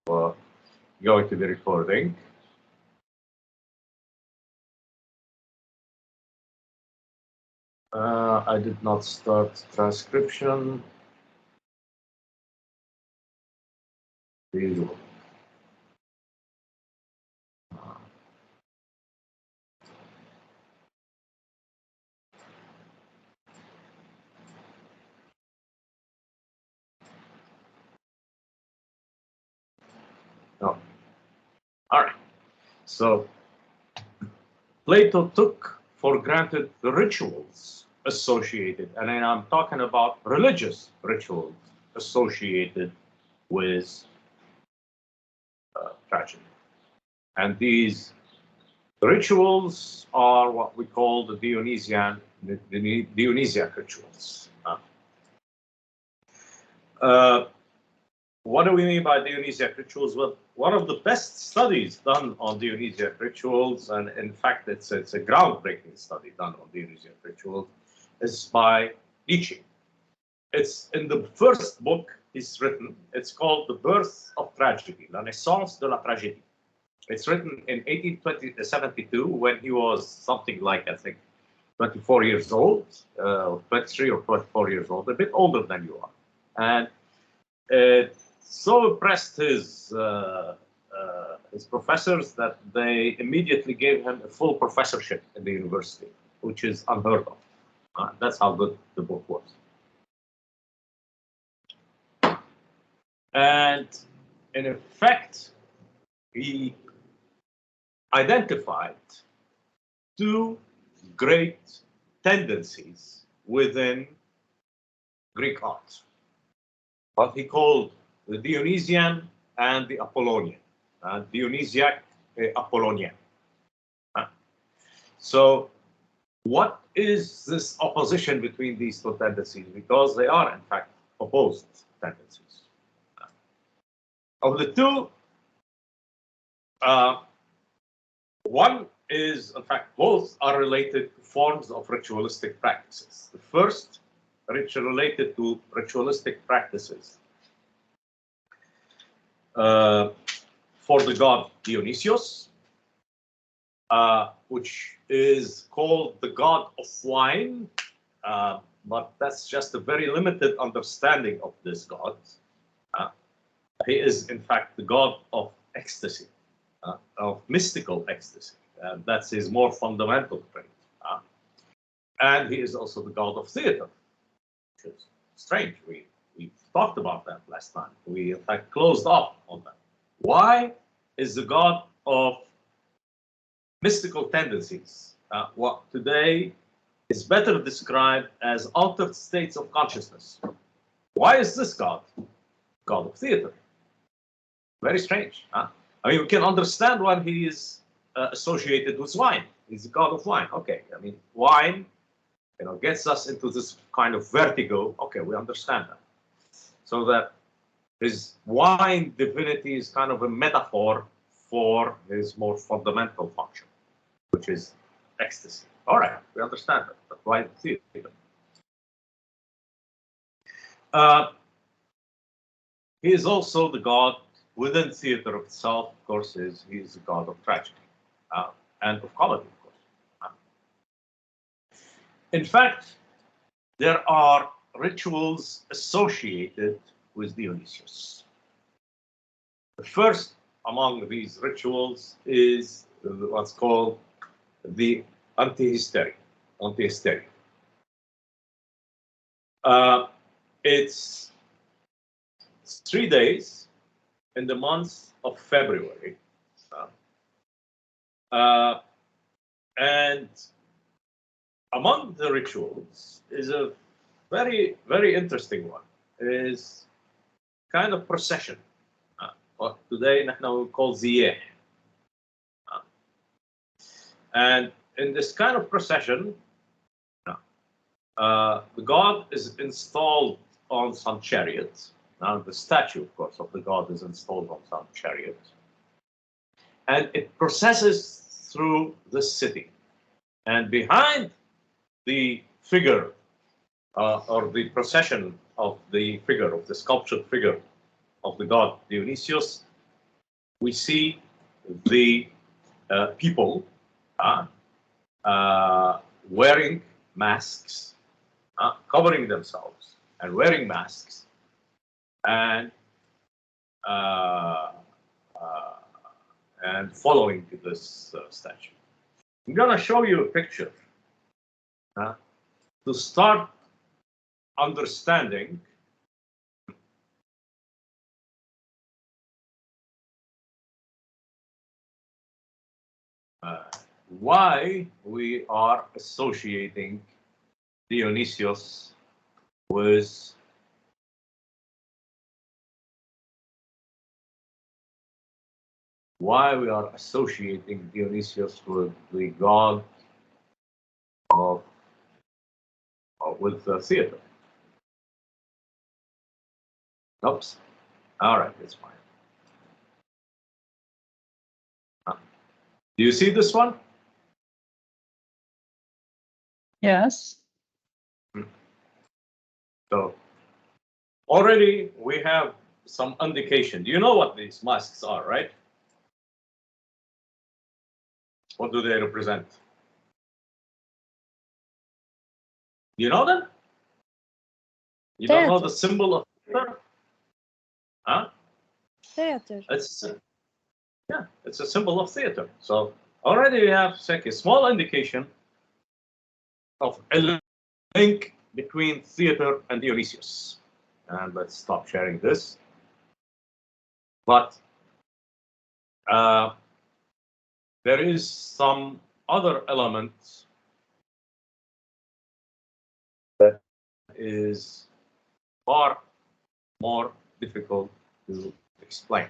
go to the recording. I did not start transcription. Visual. No. All right. So Plato took for granted the rituals associated, and then I'm talking about religious rituals associated with tragedy. And these rituals are what we call the Dionysiac rituals. What do we mean by Dionysiac rituals? Well, one of the best studies done on Dionysiac rituals, and in fact, it's a groundbreaking study done on Dionysiac rituals, is by Nietzsche. It's in the first book he's written. It's called The Birth of Tragedy, La Naissance de la Tragédie. It's written in 1872 when he was something like, I think, 24 years old, 23 or 24 years old, a bit older than you are. And it so impressed his professors that they immediately gave him a full professorship in the university, which is unheard of. That's how good the book was. And in effect, he identified two great tendencies within Greek art, what he called the Dionysian and the Apollonian, Dionysiac, Apollonian. So what is this opposition between these two tendencies? Because they are, in fact, opposed tendencies. Of the two, one is, in fact, both are related to forms of ritualistic practices. The first, related to ritualistic practices for the god Dionysius, which is called the god of wine, but that's just a very limited understanding of this god. He is, in fact, the god of ecstasy, of mystical ecstasy. That's his more fundamental trait. And he is also the god of theater, which is strange. We talked about that last time. We, in fact, closed off on that. Why is the god of mystical tendencies what today is better described as altered states of consciousness? Why is this god of theater? Very strange. I mean, we can understand why he is associated with wine. He's the god of wine. Okay, I mean, wine, gets us into this kind of vertigo. Okay, we understand that. So that his wine divinity is kind of a metaphor for his more fundamental function, which is ecstasy. All right, we understand that. But why theater? He is also the god within theater itself, of course, he is the god of tragedy and of comedy, of course. In fact, there are rituals associated with Dionysius. The first among these rituals is what's called the antihysteria. It's 3 days in the month of February. And among the rituals is a very, very interesting one. It is kind of procession. What today we call ziyeh. And in this kind of procession, the god is installed on some chariot. Now, the statue, of course, of the god is installed on some chariot. And it processes through the city. And behind the figure, or the procession of the figure, of the sculptured figure of the god Dionysius, we see the people wearing masks, covering themselves and wearing masks, and following this statue. I'm going to show you a picture to start understanding why we are associating Dionysius with the god of with the theater. Oops. All right, it's fine. Do you see this one? Yes. So already we have some indication. Do you know what these masks are, right? What do they represent? You know them? You don't know the symbol of theater? Huh? Theater. It's a symbol of theater. So already we have a small indication of a link between theater and Dionysius. And let's stop sharing this. But there is some other elements that is far more difficult to explain.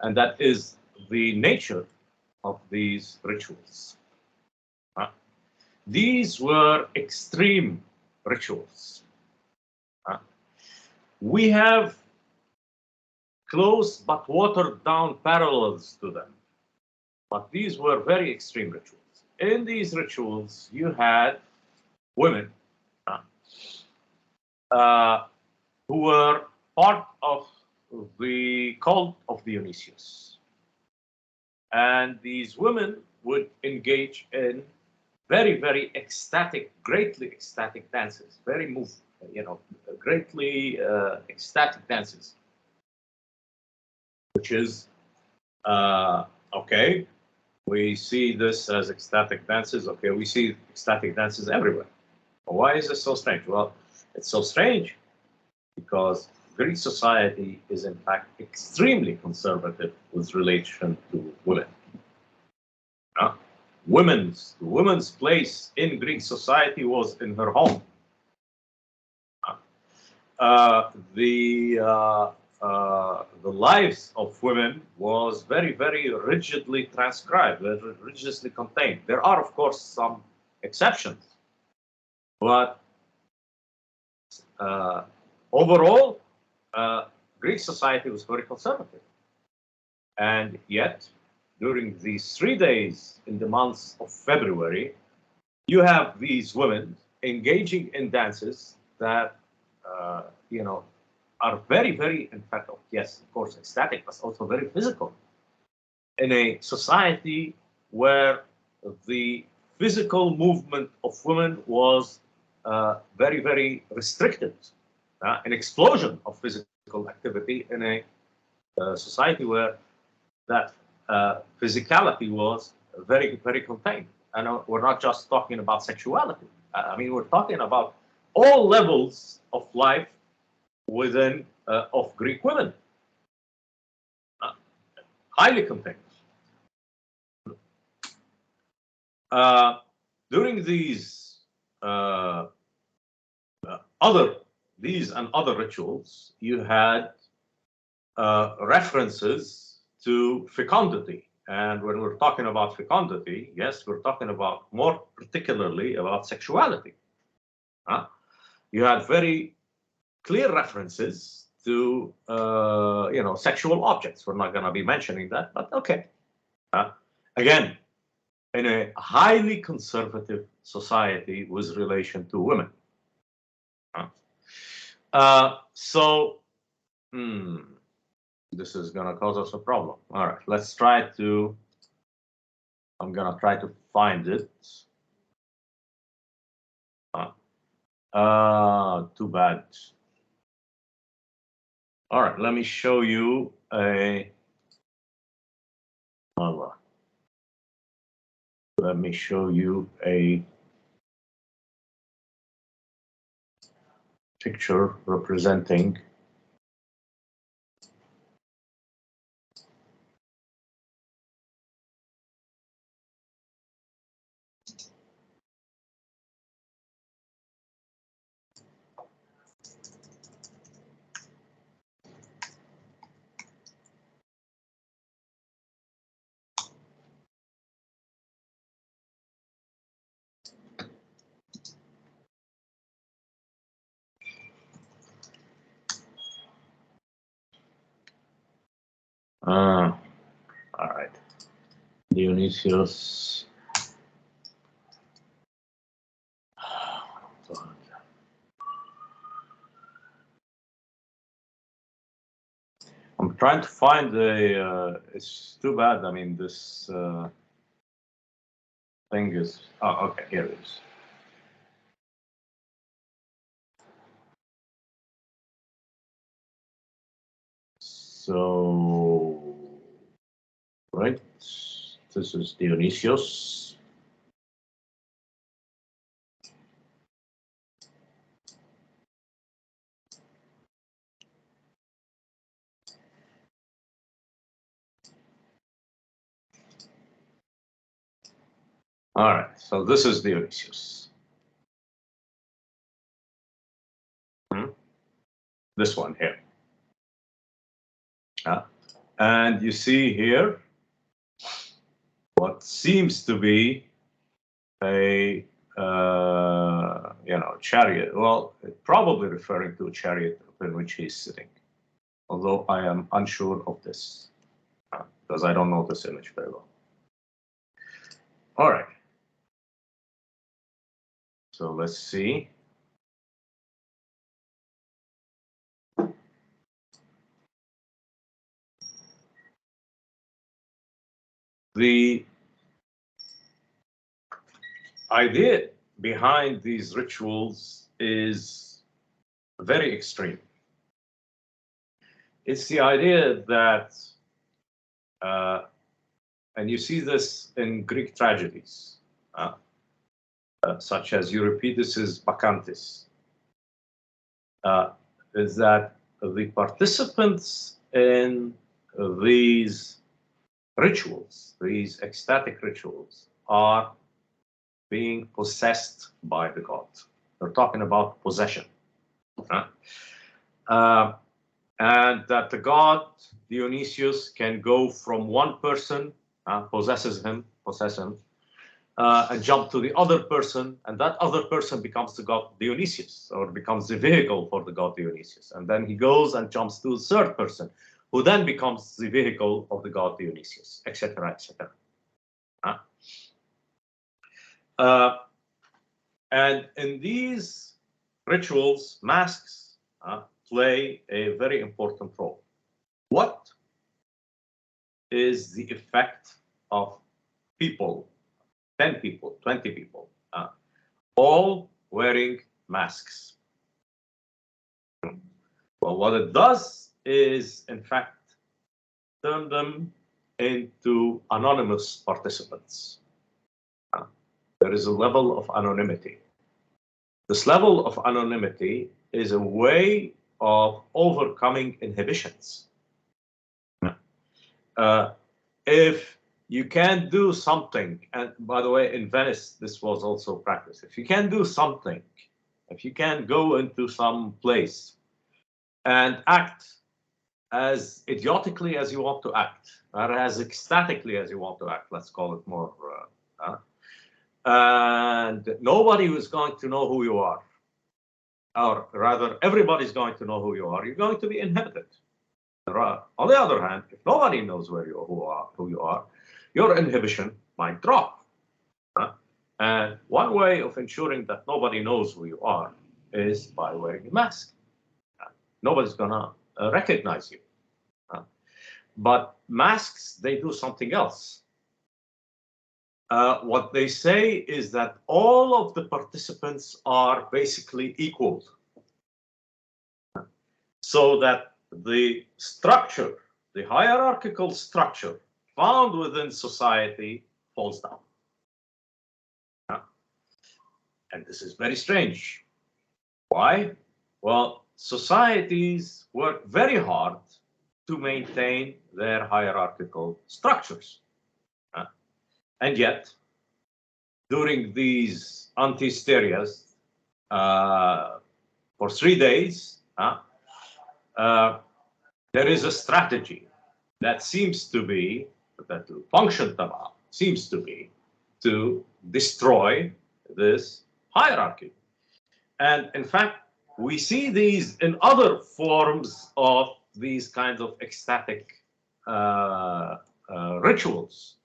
And that is the nature of these rituals. These were extreme rituals. We have close but watered down parallels to them. But these were very extreme rituals. In these rituals, you had women who were part of the cult of Dionysius. And these women would engage in very, very ecstatic, greatly ecstatic dances, very greatly ecstatic dances, which is, okay, we see this as ecstatic dances. Okay, we see ecstatic dances everywhere. Why is this so strange? Well, it's so strange because Greek society is in fact extremely conservative with relation to women. Women's place in Greek society was in her home. The lives of women was very, very rigidly transcribed, very religiously contained. There are, of course, some exceptions, but overall, Greek society was very conservative. And yet, during these 3 days in the month of February, you have these women engaging in dances that, are very, very, in fact, yes, of course, ecstatic, but also very physical. In a society where the physical movement of women was very, very restricted, an explosion of physical activity in a society where that physicality was very, very contained. And we're not just talking about sexuality. I mean, we're talking about all levels of life within of Greek women, highly contained. During these and other rituals, you had references to fecundity. And when we're talking about fecundity, yes, we're talking about more particularly about sexuality. You had very clear references to sexual objects. We're not going to be mentioning that, but okay. Again, in a highly conservative society with relation to women. this is going to cause us a problem. All right, let's try to, I'm going to try to find it. Too bad. All right, let me show you a, let me show you a picture representing all right, Dionysius. I'm trying to find a, it's too bad. I mean, this thing is, oh, okay, here it is. So, right, this is Dionysius. All right, so this is Dionysius. This one here. And you see here what seems to be a chariot. Well, probably referring to a chariot in which he's sitting, although I am unsure of this because I don't know this image very well. All right. So let's see. The idea behind these rituals is very extreme. It's the idea that, and you see this in Greek tragedies, such as Euripides's Bacchantes, is that the participants in these rituals, these ecstatic rituals, are being possessed by the god. We're talking about possession. And that the god Dionysius can go from one person, possess him, and jump to the other person, and that other person becomes the god Dionysius, or becomes the vehicle for the god Dionysius. And then he goes and jumps to the third person, who then becomes the vehicle of the god Dionysius, etc., etc. And in these rituals, masks play a very important role. What is the effect of people, 10 people, 20 people, all wearing masks? Well, what it does is, in fact, turn them into anonymous participants. There is a level of anonymity. This level of anonymity is a way of overcoming inhibitions. If you can't do something, and by the way, in Venice, this was also practiced. If you can't do something, if you can't go into some place and act as idiotically as you want to act, or as ecstatically as you want to act, let's call it more, and nobody is going to know who you are, or rather, everybody's going to know who you are, you're going to be inhibited. On the other hand, if nobody knows who you are, your inhibition might drop. And one way of ensuring that nobody knows who you are is by wearing a mask. Nobody's going to recognize you. But masks, they do something else. What they say is that all of the participants are basically equal, so that the structure, the hierarchical structure found within society falls down. And this is very strange. Why? Well, societies work very hard to maintain their hierarchical structures. And yet, during these anti-hysterias, for 3 days, there is a strategy that seems to be, that to function seems to be to destroy this hierarchy. And in fact, we see these in other forms of these kinds of ecstatic rituals,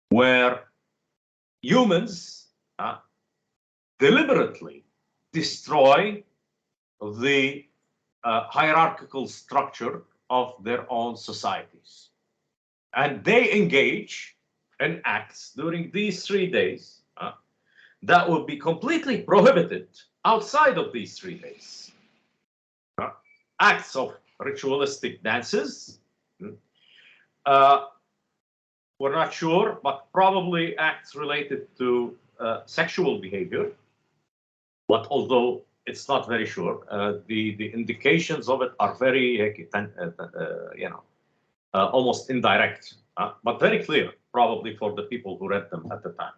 where humans deliberately destroy the hierarchical structure of their own societies. And they engage in acts during these 3 days that would be completely prohibited outside of these 3 days. Acts of ritualistic dances. We're not sure, but probably acts related to sexual behavior. But although it's not very sure, the indications of it are very, almost indirect, but very clear, probably for the people who read them at the time.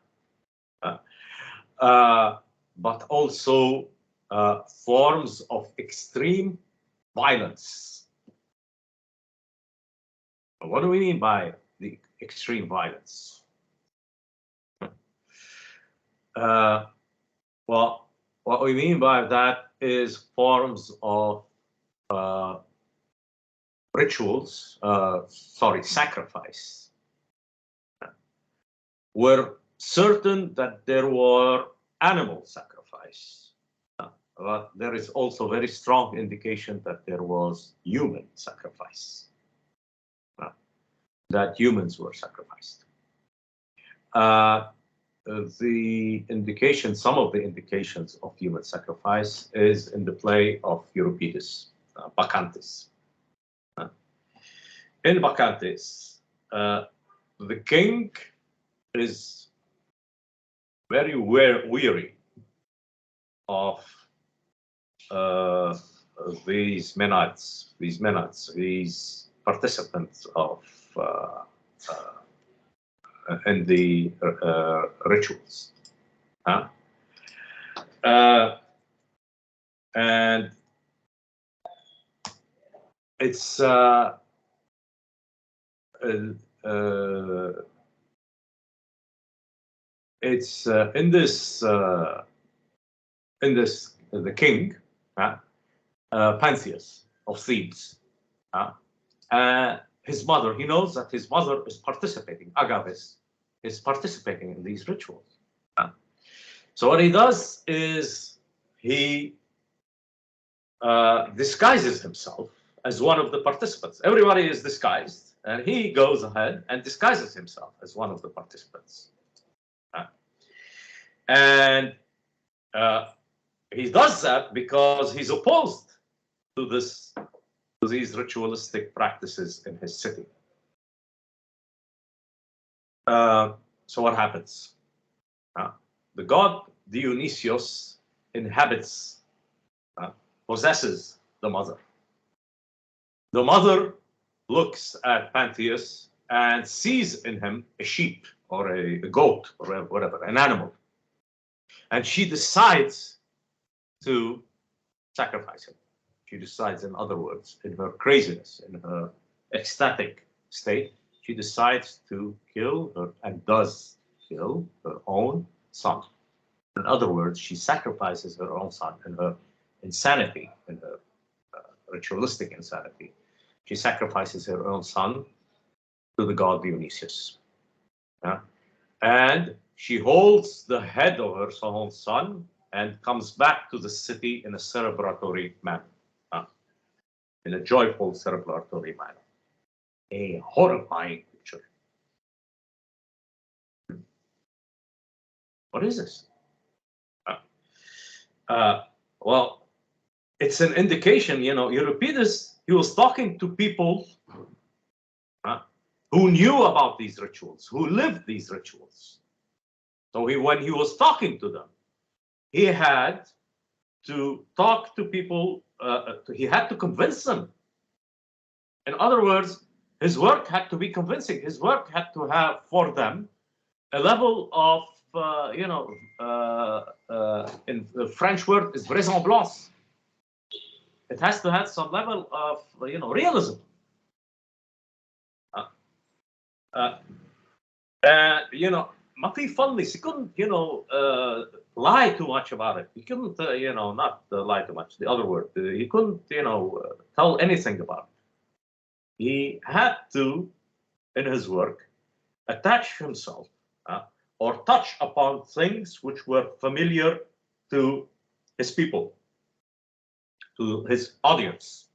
But also forms of extreme violence. What do we mean by the extreme violence? Well, what we mean by that is forms of rituals, sacrifice. We're certain that there were animal sacrifice, but there is also very strong indication that there was human sacrifice, that humans were sacrificed. The indication, some of the indications of human sacrifice is in the play of Euripides, Bacchantes. In Bacchantes, the king is very weary of these participants of in the rituals. And it's in this the king, Pantheus of Thebes, his mother, he knows that his mother is participating, Agaves is participating in these rituals. So what he does is he disguises himself as one of the participants. Everybody is disguised, and he goes ahead and disguises himself as one of the participants. And he does that because he's opposed to these ritualistic practices in his city. So what happens? The god Dionysios inhabits, possesses the mother. The mother looks at Pantheus and sees in him a sheep or a goat or whatever, an animal. And she decides to sacrifice him. She decides, in other words, in her craziness, in her ecstatic state, she decides to kill her and does kill her own son. In other words, she sacrifices her own son in her insanity, in her ritualistic insanity. She sacrifices her own son to the god Dionysius. And she holds the head of her own son and comes back to the city in a celebratory manner, in a joyful celebratory manner. a horrifying picture. What is this? Well, it's an indication, Euripides, he was talking to people who knew about these rituals, who lived these rituals. So when he was talking to them, he had to talk to people, he had to convince them. In other words, his work had to be convincing. His work had to have for them a level of, in the French word is vraisemblance. It has to have some level of, realism. Mafi Fondlis, he couldn't, lie too much about it. He couldn't, not lie too much, the other word. He couldn't, tell anything about it. He had to, in his work, attach himself or touch upon things which were familiar to his people, to his audience,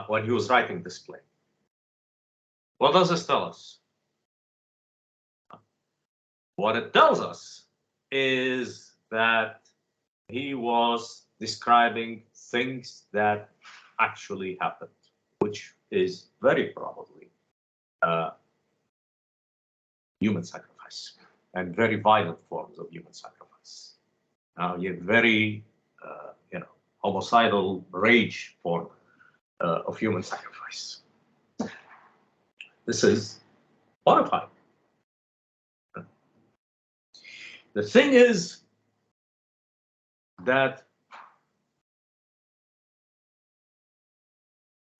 when he was writing this play. What does this tell us? What it tells us is that he was describing things that actually happened, which is very probably human sacrifice and very violent forms of human sacrifice. You have very, homicidal rage form of human sacrifice. This is horrifying. The thing is that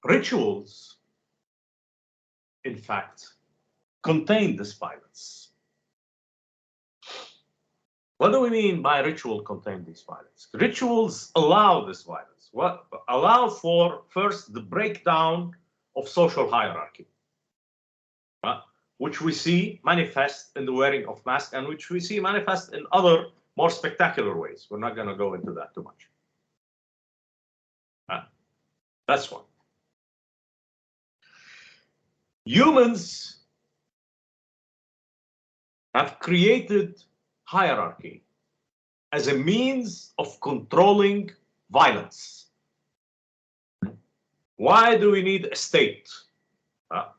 rituals, in fact, contain this violence. What do we mean by ritual contain this violence? Rituals allow this violence. What allow for first the breakdown of social hierarchy, which we see manifest in the wearing of masks and which we see manifest in other more spectacular ways. We're not going to go into that too much. That's one. Humans have created hierarchy as a means of controlling violence. Why do we need a state?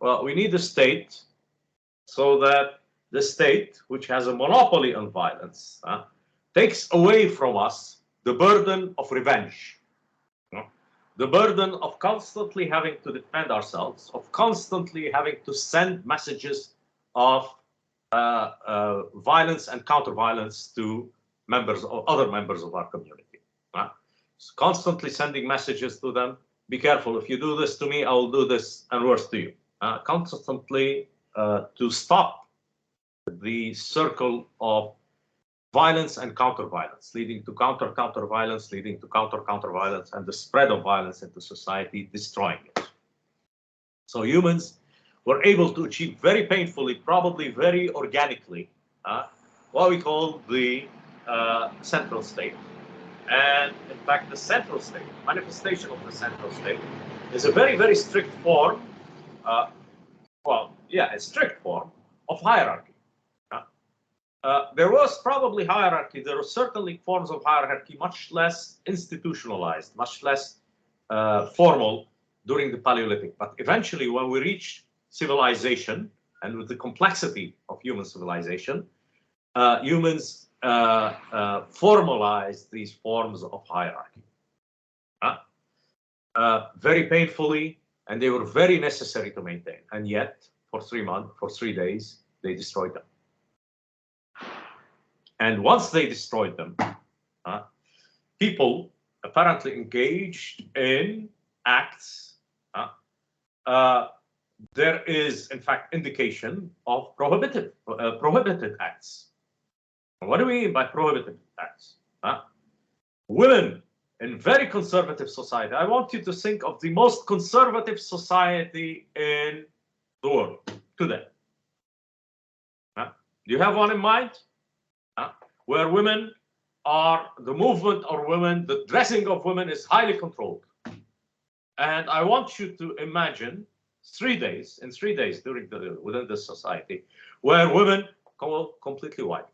Well, we need a state so that the state, which has a monopoly on violence, takes away from us the burden of revenge, the burden of constantly having to defend ourselves, of constantly having to send messages of violence and counter-violence to other members of our community. So constantly sending messages to them, be careful, if you do this to me, I will do this and worse to you. Constantly to stop the circle of violence and counter-violence, leading to counter-violence, leading to counter-violence, and the spread of violence into society, destroying it. So humans were able to achieve very painfully, probably very organically, what we call the central state. And in fact, the central state, manifestation of the central state, is a very, very strict form, a strict form of hierarchy. There was probably hierarchy. There were certainly forms of hierarchy, much less institutionalized, much less formal during the Paleolithic. But eventually, when we reach civilization, and with the complexity of human civilization, humans formalized these forms of hierarchy. Very painfully, and they were very necessary to maintain. And yet, for 3 days, they destroyed them. And once they destroyed them, people apparently engaged in acts. There is, in fact, indication of prohibited acts. What do we mean by prohibited acts? Women in very conservative society. I want you to think of the most conservative society in the world today. Do you have one in mind? Where women are, the movement of women, the dressing of women is highly controlled. And I want you to imagine 3 days, in 3 days within this society, where women go completely white.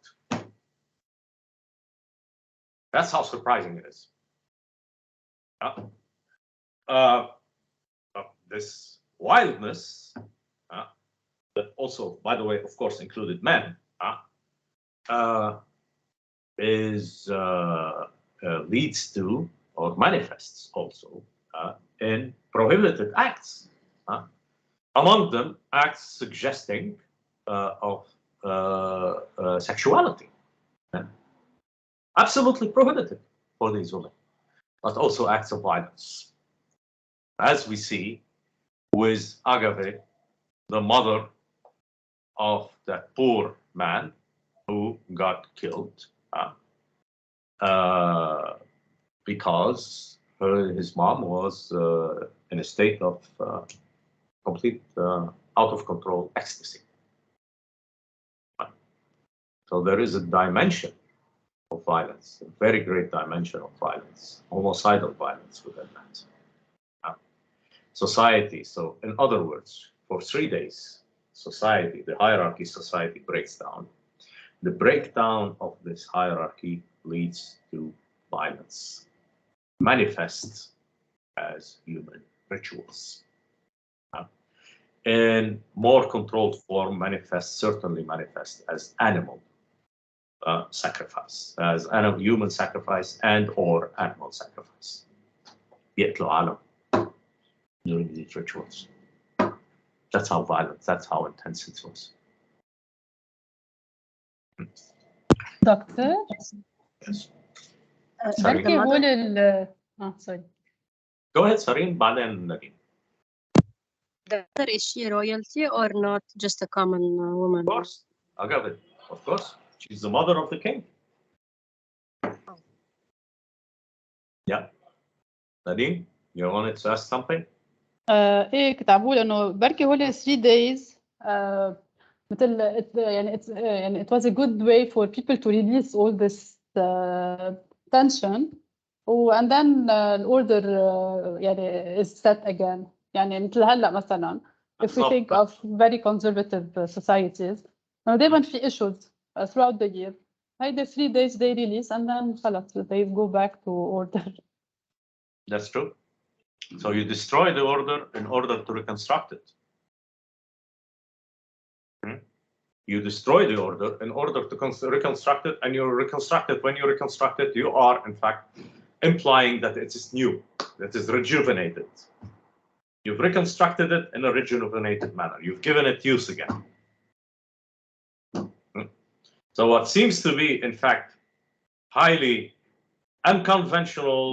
That's how surprising it is. This wildness, that also, by the way, of course, included men, leads to or manifests also in prohibited acts. Among them, acts suggesting of sexuality. Absolutely prohibited for these women, but also acts of violence. As we see with Agave, the mother of that poor man who got killed because his mom was in a state of complete out of control ecstasy. So there is a dimension of violence, a very great dimension of violence, homicidal violence within that. Society, so in other words, for 3 days, society, the hierarchy society breaks down. The breakdown of this hierarchy leads to violence, manifests as human rituals. In more controlled form, certainly manifest as animal sacrifice, as human sacrifice and or animal sacrifice. يقتلوا عالم during these rituals. That's how violent, that's how intense it was. Doctor? Yes. بركي هول sorry. Go ahead, Sareen, بعدين نادين. The mother, is she royalty or not just a common woman? Of course, Agave, of course. She's the mother of the king. Yeah. Nadine, you wanted to ask something? ايه كنت عم بقول انه بركي هول 3 days مثل يعني it was a good way for people to release all this tension and then the order يعني is set again. يعني مثل هلا مثلا if we think of very conservative societies دائما في issues throughout the year. هيدا 3 days they release and then خلص they go back to order. That's true. So you destroy the order in order to reconstruct it. You destroy the order in order to reconstruct it, and you reconstruct it. When you reconstruct it, you are, in fact, implying that it is new, that is rejuvenated. You've reconstructed it in a rejuvenated manner. You've given it use again. So what seems to be, in fact, highly unconventional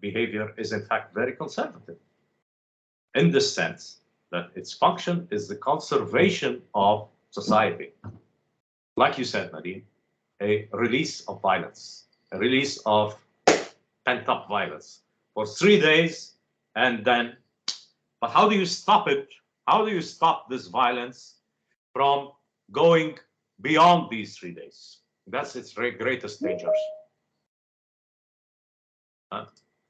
behavior is, in fact, very conservative in the sense that its function is the conservation of society. Like you said, Nadine, a release of violence, a release of pent-up violence for 3 days, and then, but how do you stop it? How do you stop this violence from going beyond these 3 days? That's its greatest dangers.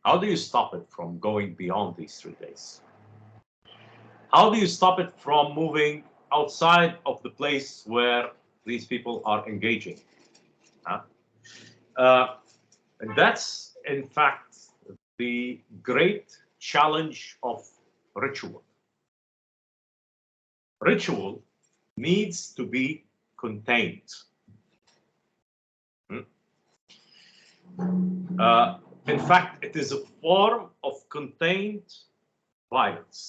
How do you stop it from going beyond these 3 days? How do you stop it from moving outside of the place where these people are engaging? And that's, in fact, the great challenge of ritual. Ritual needs to be contained. In fact, it is a form of contained violence.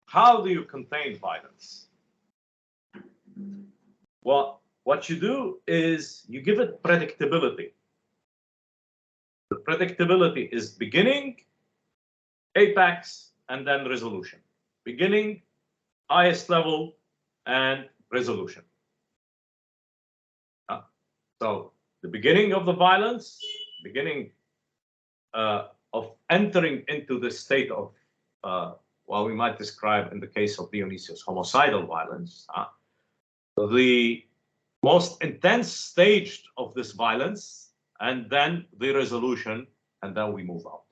How do you contain violence? Well, what you do is you give it predictability. The predictability is beginning, apex, and then resolution. Beginning, highest level, and resolution. So the beginning of the violence, beginning of entering into the state of what we might describe in the case of Dionysius, homicidal violence, the most intense stage of this violence, and then the resolution, and then we move out.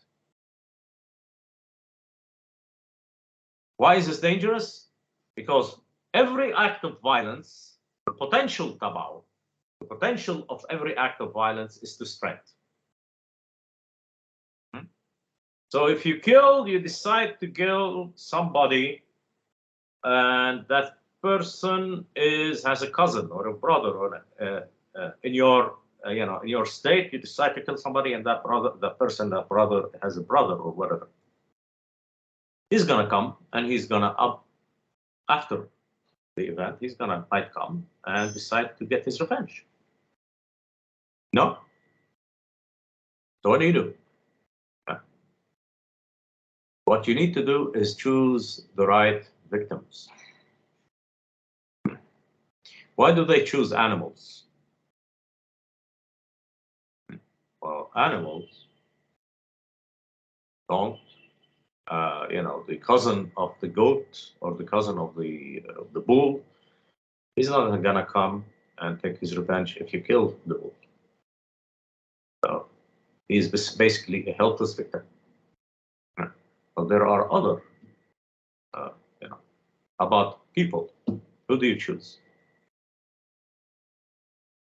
Why is this dangerous? Because every act of violence, the potential of every act of violence is to spread. So if you decide to kill somebody, and that person has a cousin or a brother, or in your state, you decide to kill somebody, and that brother has a brother or whatever. He's gonna come and he's gonna after the event, might come and decide to get his revenge. No. So what do? What you need to do is choose the right victims. Why do they choose animals? Well, animals don't. The cousin of the goat or the cousin of the bull, he's not gonna come and take his revenge if you kill the bull. So he's basically a helpless victim. But there are other, about people. Who do you choose?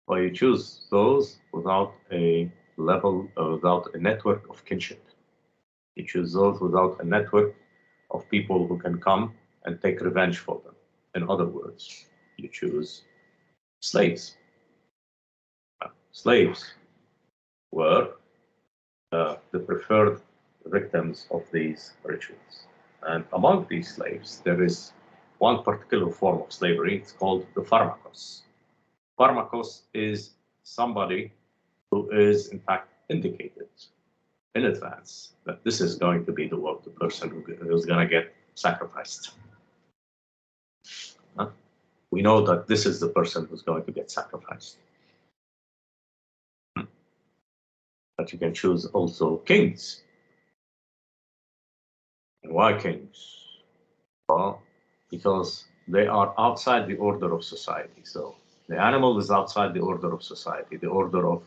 Well, you choose those without a without a network of kinship. You choose those without a network of people who can come and take revenge for them. In other words, you choose slaves. Slaves were the preferred victims of these rituals. And among these slaves, there is one particular form of slavery. It's called the pharmakos. Pharmakos is somebody who is, in fact, indicated in advance that this is going to be the person who's going to get sacrificed. We know that this is the person who's going to get sacrificed. But you can choose also kings. And why kings? Well, because they are outside the order of society. So the animal is outside the order of society, the order of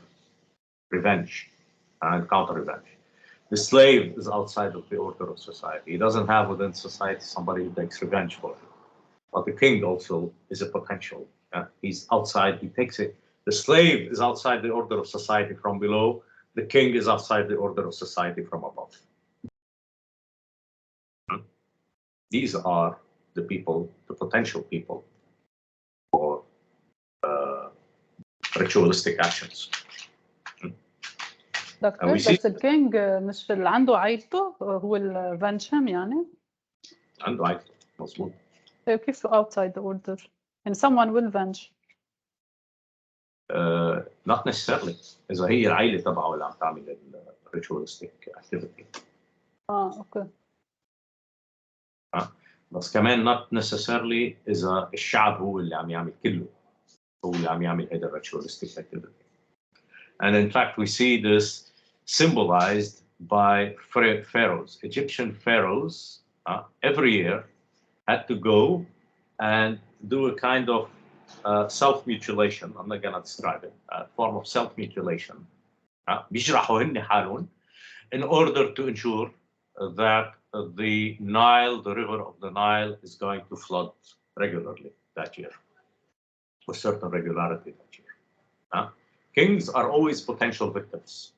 revenge and counter-revenge. The slave is outside of the order of society. He doesn't have within society somebody who takes revenge for him. But the king also is a potential. He's outside, he takes it. The slave is outside the order of society from below. The king is outside the order of society from above. These are the people, the potential people for ritualistic actions. دكتور بس الكينج مش اللي عنده عائلته هو الفانشم يعني؟ عنده عائلته مظبوط. كيف outside the order? And someone will venge. Not necessarily. إذا هي العائلة تبعه اللي عم تعمل ritualistic activity. اوكي. بس كمان not necessarily إذا الشعب هو اللي عم يعمل كله. هو اللي عم يعمل هذا ritualistic activity. And in fact, we see this symbolized by pharaohs. Egyptian pharaohs every year had to go and do a kind of self-mutilation. I'm not going to describe it. A form of self-mutilation. بيجرحوا هن حالهم in order to ensure that the Nile, the river of the Nile, is going to flood regularly that year, with certain regularity that year. Kings are always potential victims.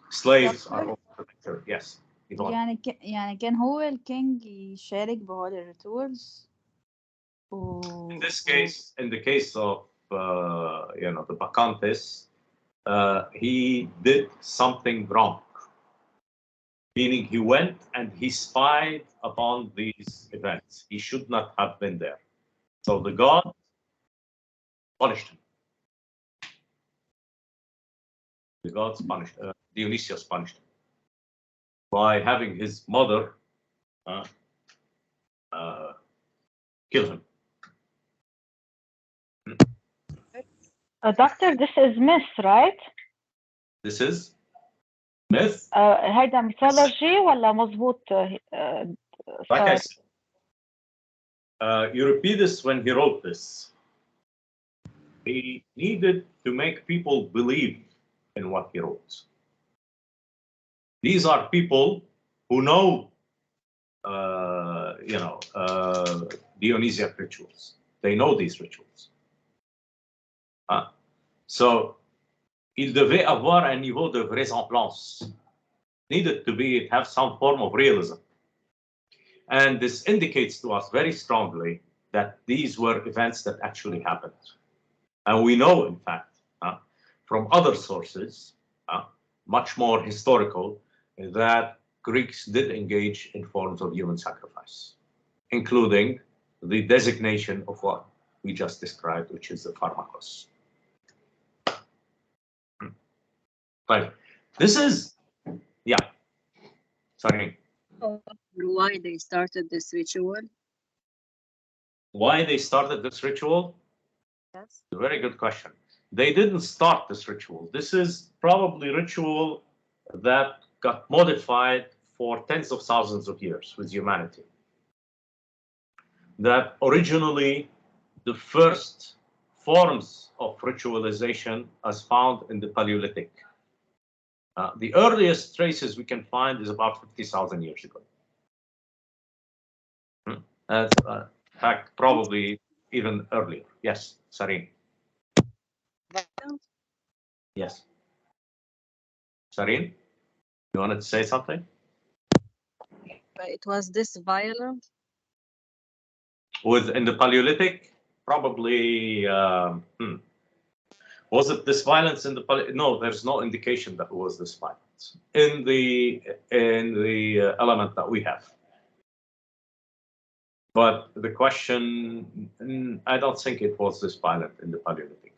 Slaves are always potential. Yes. يعني كان هو الكينج يشارك بهول الريتورز. In this case, in the case of the Bacchantes, he did something wrong. Meaning he went and he spied upon these events. He should not have been there. So the god punished him. The gods punished, Dionysius punished him by having his mother kill him. Doctor, this is myth, right? This is myth. هيدا mythology ولا مظبوط؟ Like I said, Euripides, when he wrote this, he needed to make people believe in what he wrote. These are people who know Dionysiac rituals. They know these rituals. So, il devait avoir un niveau de vraisemblance. Needed to have some form of realism. And this indicates to us very strongly that these were events that actually happened. And we know, in fact, from other sources, much more historical, that Greeks did engage in forms of human sacrifice, including the designation of what we just described, which is the pharmakos. But this is, yeah, sorry. Why they started this ritual? Why they started this ritual? Yes. A very good question. They didn't start this ritual. This is probably ritual that got modified for tens of thousands of years with humanity. That originally the first forms of ritualization as found in the Paleolithic. The earliest traces we can find is about 50,000 years ago. In fact, probably even earlier. Yes, Sareen. Yes. Sareen, you wanted to say something? But it was this violent? In the Paleolithic, probably. Was it this violence in the Paleolithic? No, there's no indication that it was this violence in the element that we have. But the question, I don't think it was this violent in the Paleolithic.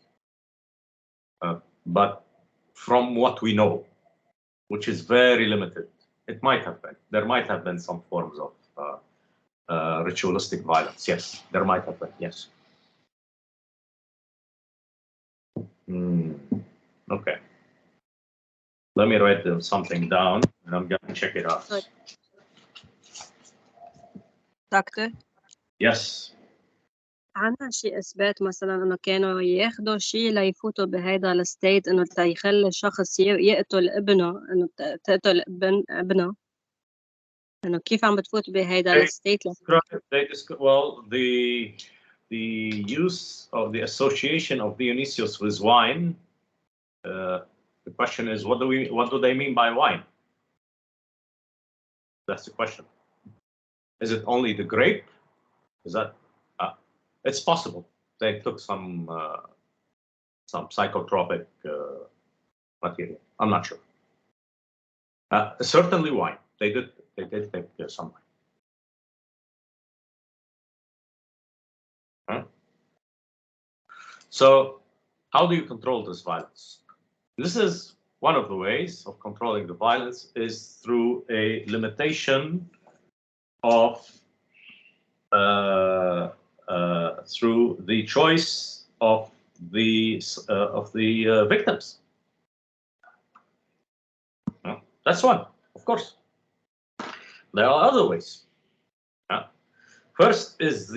But from what we know, which is very limited, it might have been. There might have been some forms of ritualistic violence. Yes, there might have been. Yes. Okay. Let me write something down, and I'm going to check it out. Sorry. Doctor? Yes. عندنا شيء إثبات مثلا إنه كانوا ياخدوا شيء ليفوتوا بهيدا الستيت إنه تيخلي الشخص يقتل ابنه إنه تقتل ابنه إنه كيف عم بتفوت بهيدا الستيت؟ Well, the use of the association of Dionysius with wine. The question is, what do they mean by wine? That's the question. Is it only the grape? Is that? It's possible they took some psychotropic material. I'm not sure. Certainly wine. They did take some wine. Huh? So, how do you control this violence? This is one of the ways of controlling the violence is through a limitation of through the choice of the victims. That's one, of course. There are other ways. First is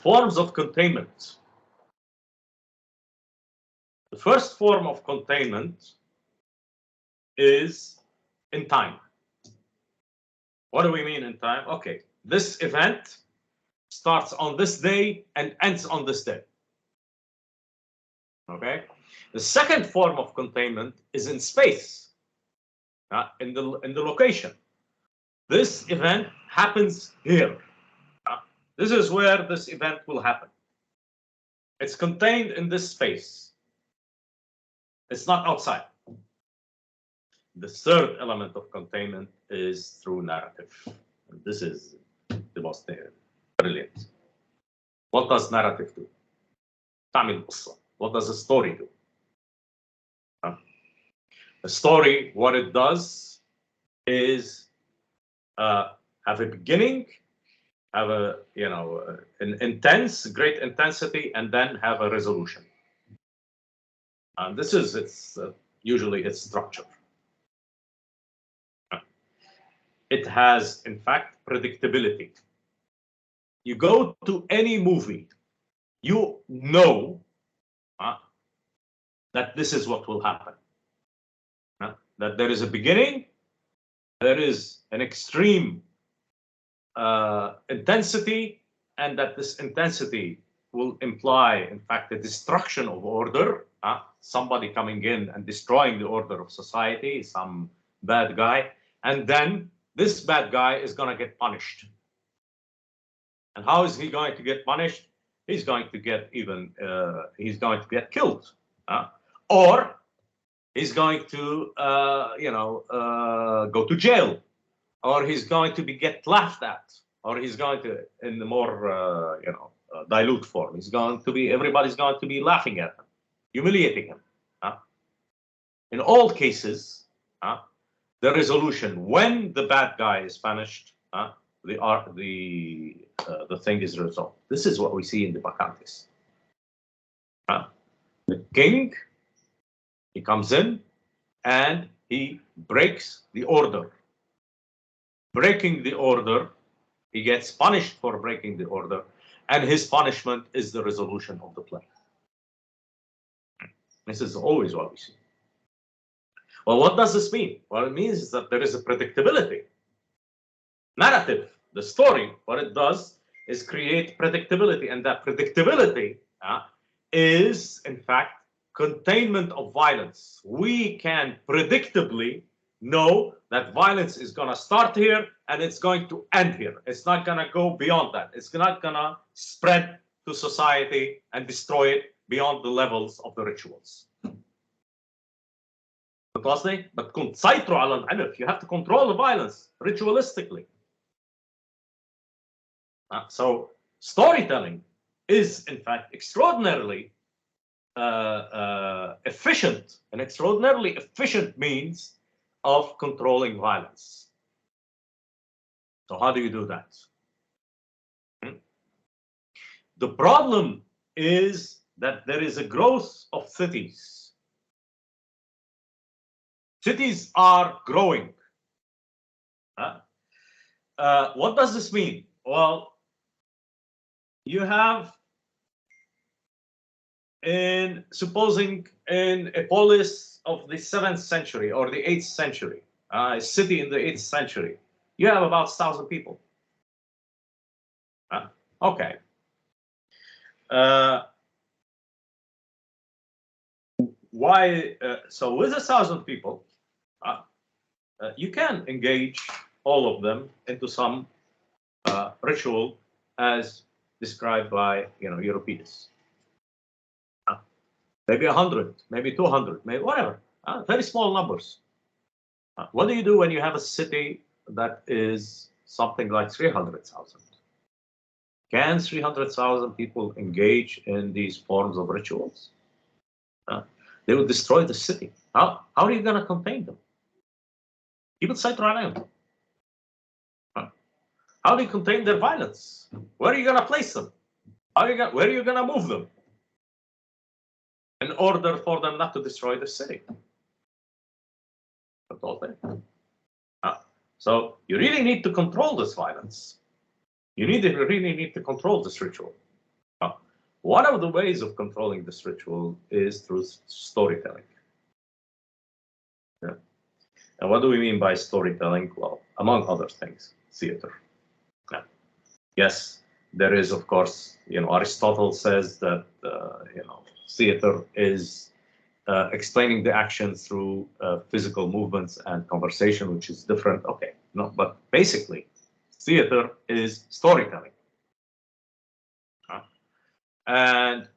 forms of containment. The first form of containment is in time. What do we mean in time? Okay, this event starts on this day and ends on this day. Okay. The second form of containment is in space, in the location. This event happens here. This is where this event will happen. It's contained in this space. It's not outside. The third element of containment is through narrative. And this is the most brilliant. What does narrative do? تعمل قصة. What does a story do? A story, what it does is have a beginning, have an intense, great intensity, and then have a resolution. And this is usually its structure. It has, in fact, predictability. You go to any movie, you know that this is what will happen. That there is a beginning, there is an extreme intensity, and that this intensity will imply, in fact, the destruction of order, somebody coming in and destroying the order of society, some bad guy, and then this bad guy is going to get punished. And how is he going to get punished? He's going to get he's going to get killed, or he's going to, go to jail, or he's going to get laughed at, or he's going to, in the more, dilute form, everybody's going to be laughing at him, humiliating him. In all cases, the resolution, when the bad guy is punished, the thing is resolved. This is what we see in the Bacchantes. The king, he comes in and he breaks the order. Breaking the order, he gets punished for breaking the order, and his punishment is the resolution of the play. This is always what we see. Well, what does this mean? Well, it means that there is a predictability. Narrative, the story, what it does is create predictability, and that predictability is, in fact, containment of violence. We can predictably know that violence is going to start here and it's going to end here. It's not going to go beyond that. It's not going to spread to society and destroy it beyond the levels of the rituals. But you have to control the violence ritualistically. So storytelling is, in fact, extraordinarily efficient, an extraordinarily efficient means of controlling violence. So how do you do that? The problem is that there is a growth of cities. Cities are growing. What does this mean? Well, you have, supposing in a polis of the 7th century or the 8th century, a city in the 8th century, you have about 1,000 people. Okay. Why? So with 1,000 people, you can engage all of them into some ritual as described by Euripides. Maybe 100, maybe 200, maybe whatever. Very small numbers. What do you do when you have a city that is something like 300,000? Can 300,000 people engage in these forms of rituals? They would destroy the city. How are you going to contain them? People say to how do you contain their violence? Where are you going to place them? Where are you going to move them? In order for them not to destroy the city. So you really need to control this violence. You really need to control this ritual. One of the ways of controlling this ritual is through storytelling. Yeah. And what do we mean by storytelling? Well, among other things, theater. Yeah. Yes, there is, of course, Aristotle says that, theater is explaining the action through physical movements and conversation, which is different. Okay, no, but basically, theater is storytelling. And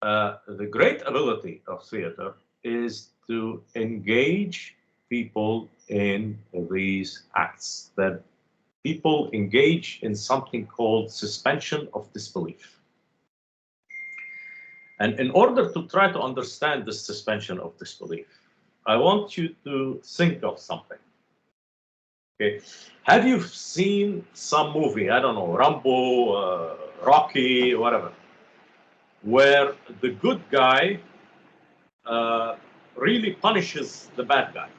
the great ability of theater is to engage people in these acts, that people engage in something called suspension of disbelief. And in order to try to understand this suspension of disbelief, I want you to think of something. Okay, have you seen some movie, I don't know, Rambo, Rocky, whatever, where the good guy really punishes the bad guy?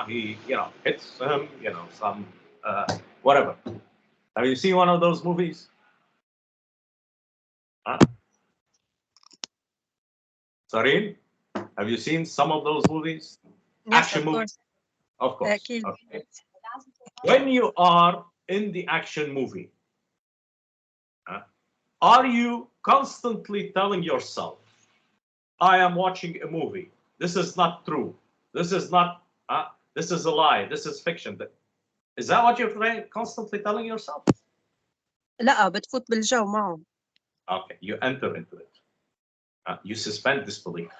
He, hits him, some whatever. Have you seen one of those movies? Sareen, have you seen some of those movies? Yes, Action of movies? course. Of course. أكيد. Okay. when you are in the action movie, are you constantly telling yourself, I am watching a movie. This is not true. This is not, this is a lie. This is fiction. Is that what you're constantly telling yourself? لا بتفوت بالجو معه. Okay, you enter into it. You suspend disbelief.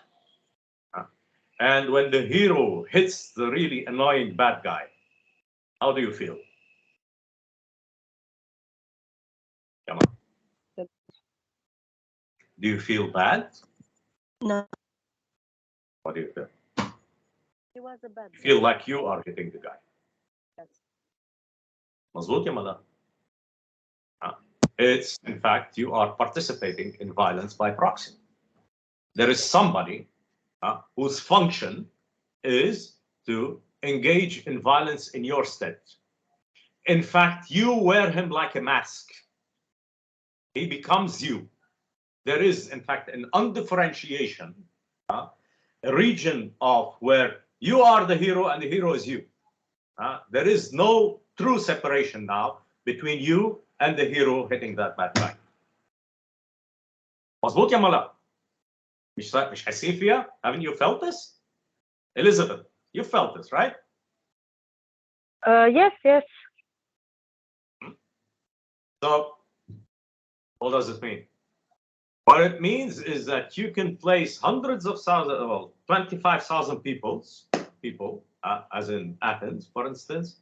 And when the hero hits the really annoying bad guy, how do you feel? Come on. Do you feel bad? No. What do you feel? He was a bad You feel like you are hitting the guy. Yes. مظبوط يا مدام. It's, in fact, you are participating in violence by proxy. There is somebody whose function is to engage in violence in your stead. In fact, you wear him like a mask. He becomes you. There is, in fact, an undifferentiation, a region of where you are the hero and the hero is you. There is no true separation now between you and the hero hitting that bad guy. مظبوط يا ملا؟ مش حاسين فيها؟ Haven't you felt this? Elizabeth, you felt this, right? Yes, yes. So, what does it mean? What it means is that you can place hundreds of thousands, well, 25,000 people, as in Athens, for instance.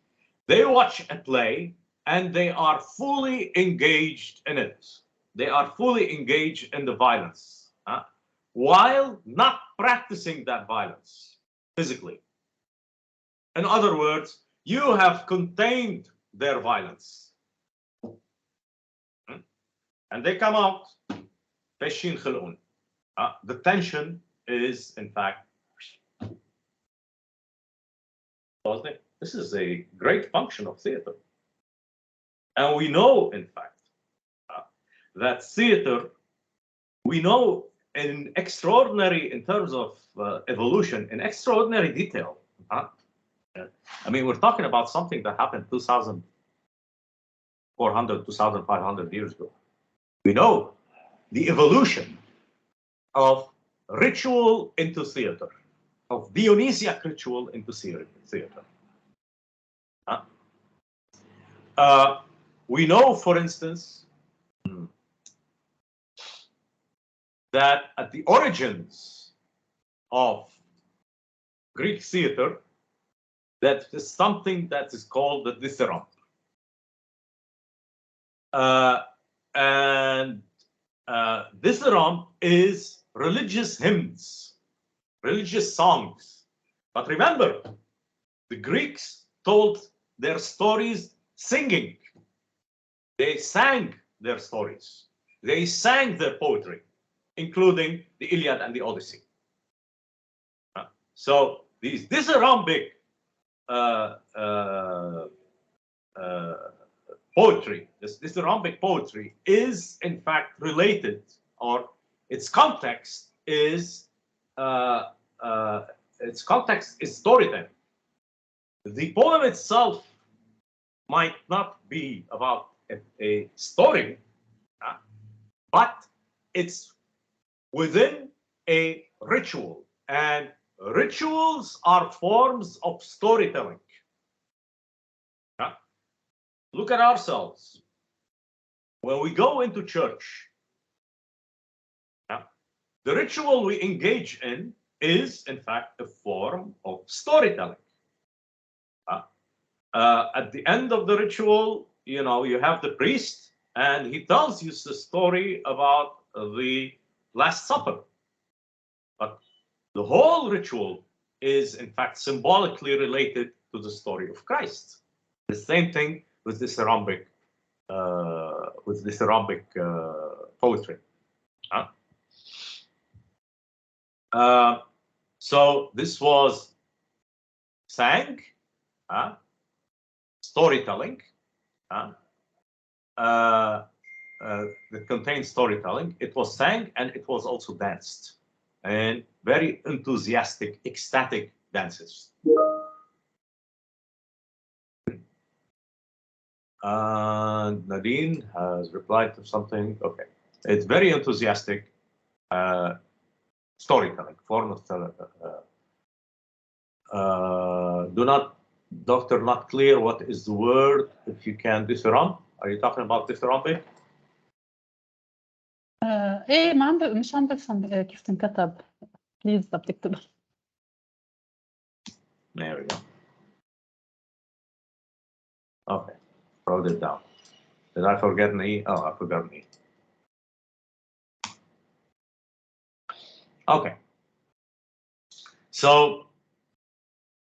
They watch a play and they are fully engaged in it. They are fully engaged in the violence, while not practicing that violence physically. In other words, you have contained their violence. And they come out, the tension is, in fact, this is a great function of theater. And we know, in fact, that theater, we know in extraordinary, in terms of evolution, in extraordinary detail. I mean, we're talking about something that happened 2,400, 2,500 years ago. We know the evolution of ritual into theater, of Dionysiac ritual into theater. We know, for instance, that at the origins of Greek theater, that is something that is called the dithyramb. Dithyramb is religious hymns, religious songs. But remember, the Greeks told their stories singing. They sang their stories. They sang their poetry, including the Iliad and the Odyssey. So these dithyrambic poetry, this dithyrambic poetry is in fact related, or its context is storytelling. The poem itself might not be about a story, but it's within a ritual, and rituals are forms of storytelling. Look at ourselves. When we go into church, the ritual we engage in is, in fact, a form of storytelling. At the end of the ritual, you have the priest, and he tells you the story about the Last Supper. But the whole ritual is, in fact, symbolically related to the story of Christ. The same thing with dithyrambic poetry. So this was sang, storytelling, that contained storytelling. It was sang and it was also danced, and very enthusiastic, ecstatic dances. Nadine has replied to something. Okay, it's very enthusiastic storytelling, form of Doctor, not clear what is the word. If you can dithyramb, are you talking about dithyrambic? ايه مش عم بفهم كيف تنكتب. بليز بدك تكتب. There we go. Okay, wrote it down. Did I forget an E? Oh, I forgot an E. Okay. So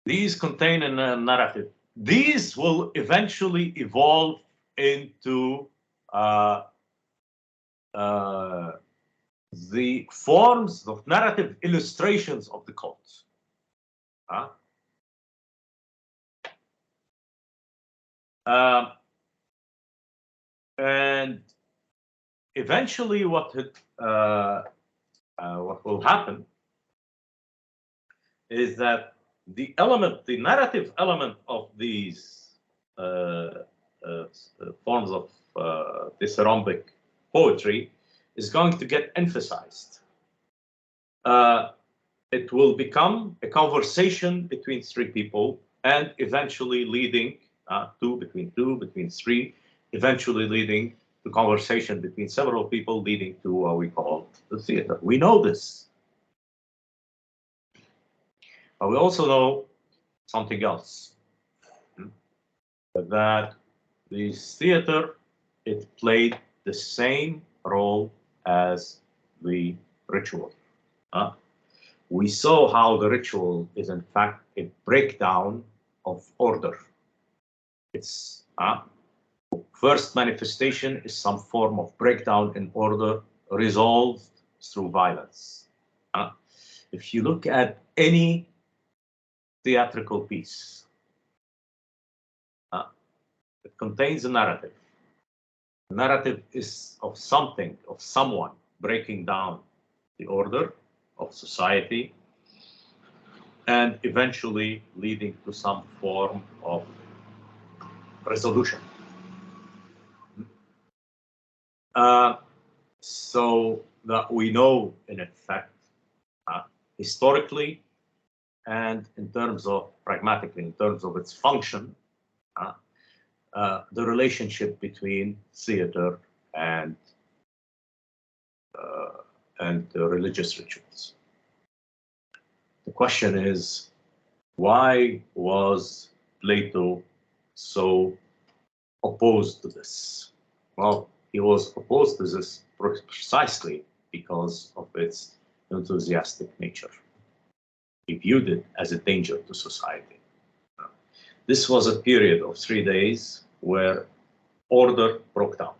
these contain a narrative. These will eventually evolve into the forms of narrative illustrations of the cult. And eventually what will happen is that the narrative element of these forms of dithyrambic poetry is going to get emphasized. It will become a conversation between three people and eventually leading between three, eventually leading to conversation between several people, leading to what we call the theater. We know this. But we also know something else, that this theater, it played the same role as the ritual. We saw how the ritual is in fact a breakdown of order. Its first manifestation is some form of breakdown in order resolved through violence. If you look at any theatrical piece, it contains a narrative. The narrative is of something, of someone breaking down the order of society and eventually leading to some form of resolution. So that we know, in effect, historically and in terms of pragmatically, in terms of its function, the relationship between theater and religious rituals. The question is, why was Plato so opposed to this? Well, he was opposed to this precisely because of its enthusiastic nature. He viewed it as a danger to society. This was a period of 3 days where order broke down.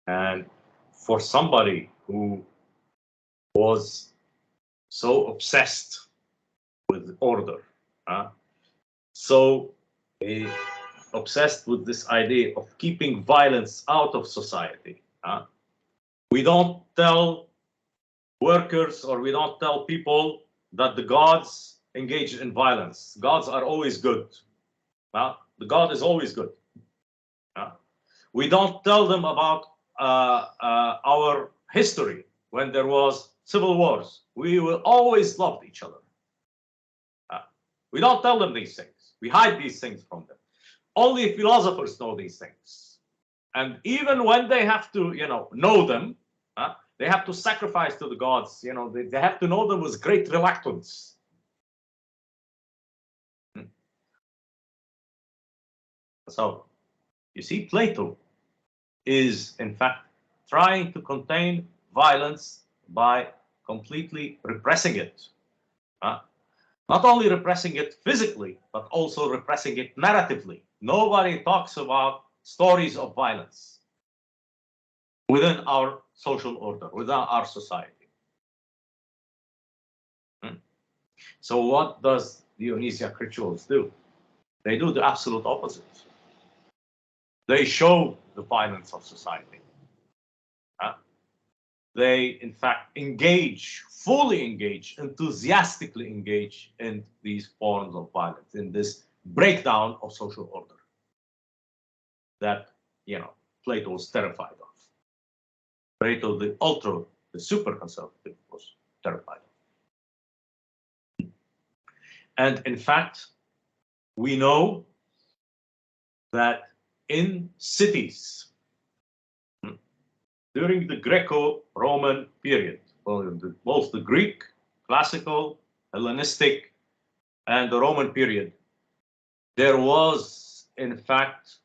And for somebody who was so obsessed with order, so obsessed with this idea of keeping violence out of society, we don't tell workers or we don't tell people that the gods engage in violence. Gods are always good. The God is always good. We don't tell them about our history when there was civil wars. We will always love each other. We don't tell them these things. We hide these things from them. Only philosophers know these things. And even when they have to, know them, they have to sacrifice to the gods. They have to know them with great reluctance. So, you see, Plato is, in fact, trying to contain violence by completely repressing it. Not only repressing it physically, but also repressing it narratively. Nobody talks about stories of violence within our social order, within our society. So what does Dionysiac rituals do? They do the absolute opposite. They show the violence of society. They, in fact, fully engage, enthusiastically engage in these forms of violence, in this breakdown of social order. that, Plato was terrified of. Plato, the super conservative, was terrified of. And in fact, we know that in cities during the Greco-Roman period, both the Greek, classical, Hellenistic, and the Roman period, there was, in fact,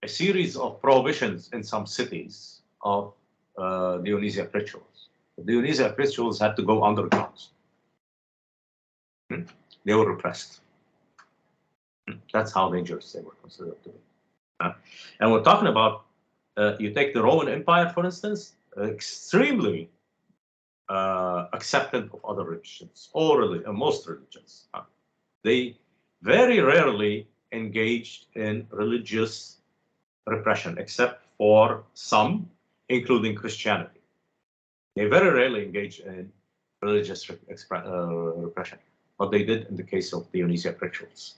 a series of prohibitions in some cities of Dionysiac rituals. The Dionysiac rituals had to go underground. They were repressed. That's how dangerous they were considered to be. And we're talking about, you take the Roman Empire, for instance, extremely acceptant of other religions, most religions. They very rarely engaged in religious repression, except for some, including Christianity. They very rarely engaged in religious repression, but they did in the case of Dionysiac rituals.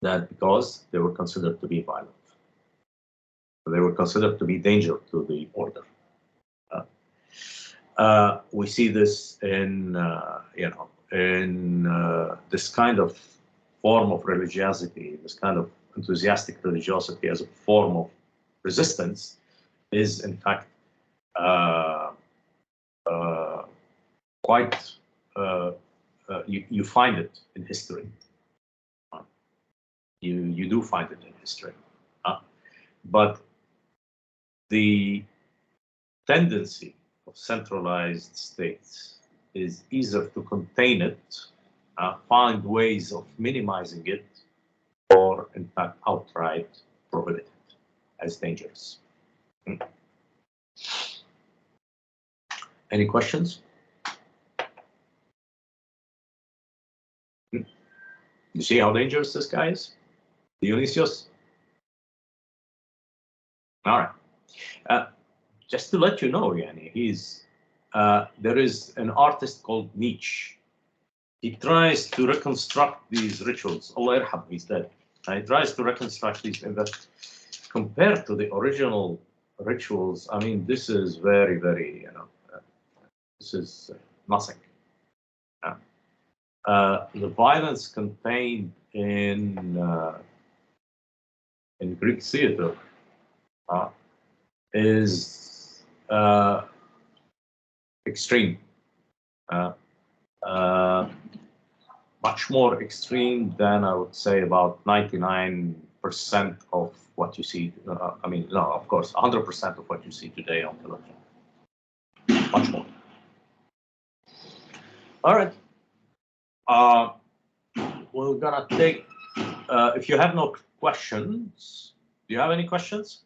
That because they were considered to be violent. They were considered to be danger to the order. We see this in, this kind of form of religiosity, this kind of enthusiastic religiosity as a form of resistance is, in fact, quite, you find it in history. You do find it in history. But the tendency of centralized states is either to contain it, find ways of minimizing it, or in fact outright prohibit it as dangerous. Any questions? You see how dangerous this guy is? Dionysius? All right. Just to let you know, Yani, there is an artist called Nietzsche. He tries to reconstruct these rituals. Allah yarham, he's dead. He tries to reconstruct these, and that compared to the original rituals, I mean, this is very, very, this is nothing. The violence contained in Greek theater is extreme, much more extreme than I would say about 99% of what you see. I mean, no, of course, 100% of what you see today on television. Much more. All right. We're gonna take. If you have no questions, do you have any questions?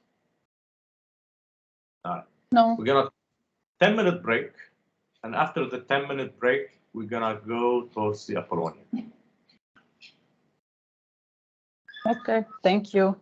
No. We're gonna 10-minute break, and after the 10-minute break, we're gonna go towards the Apollonian. Okay, thank you.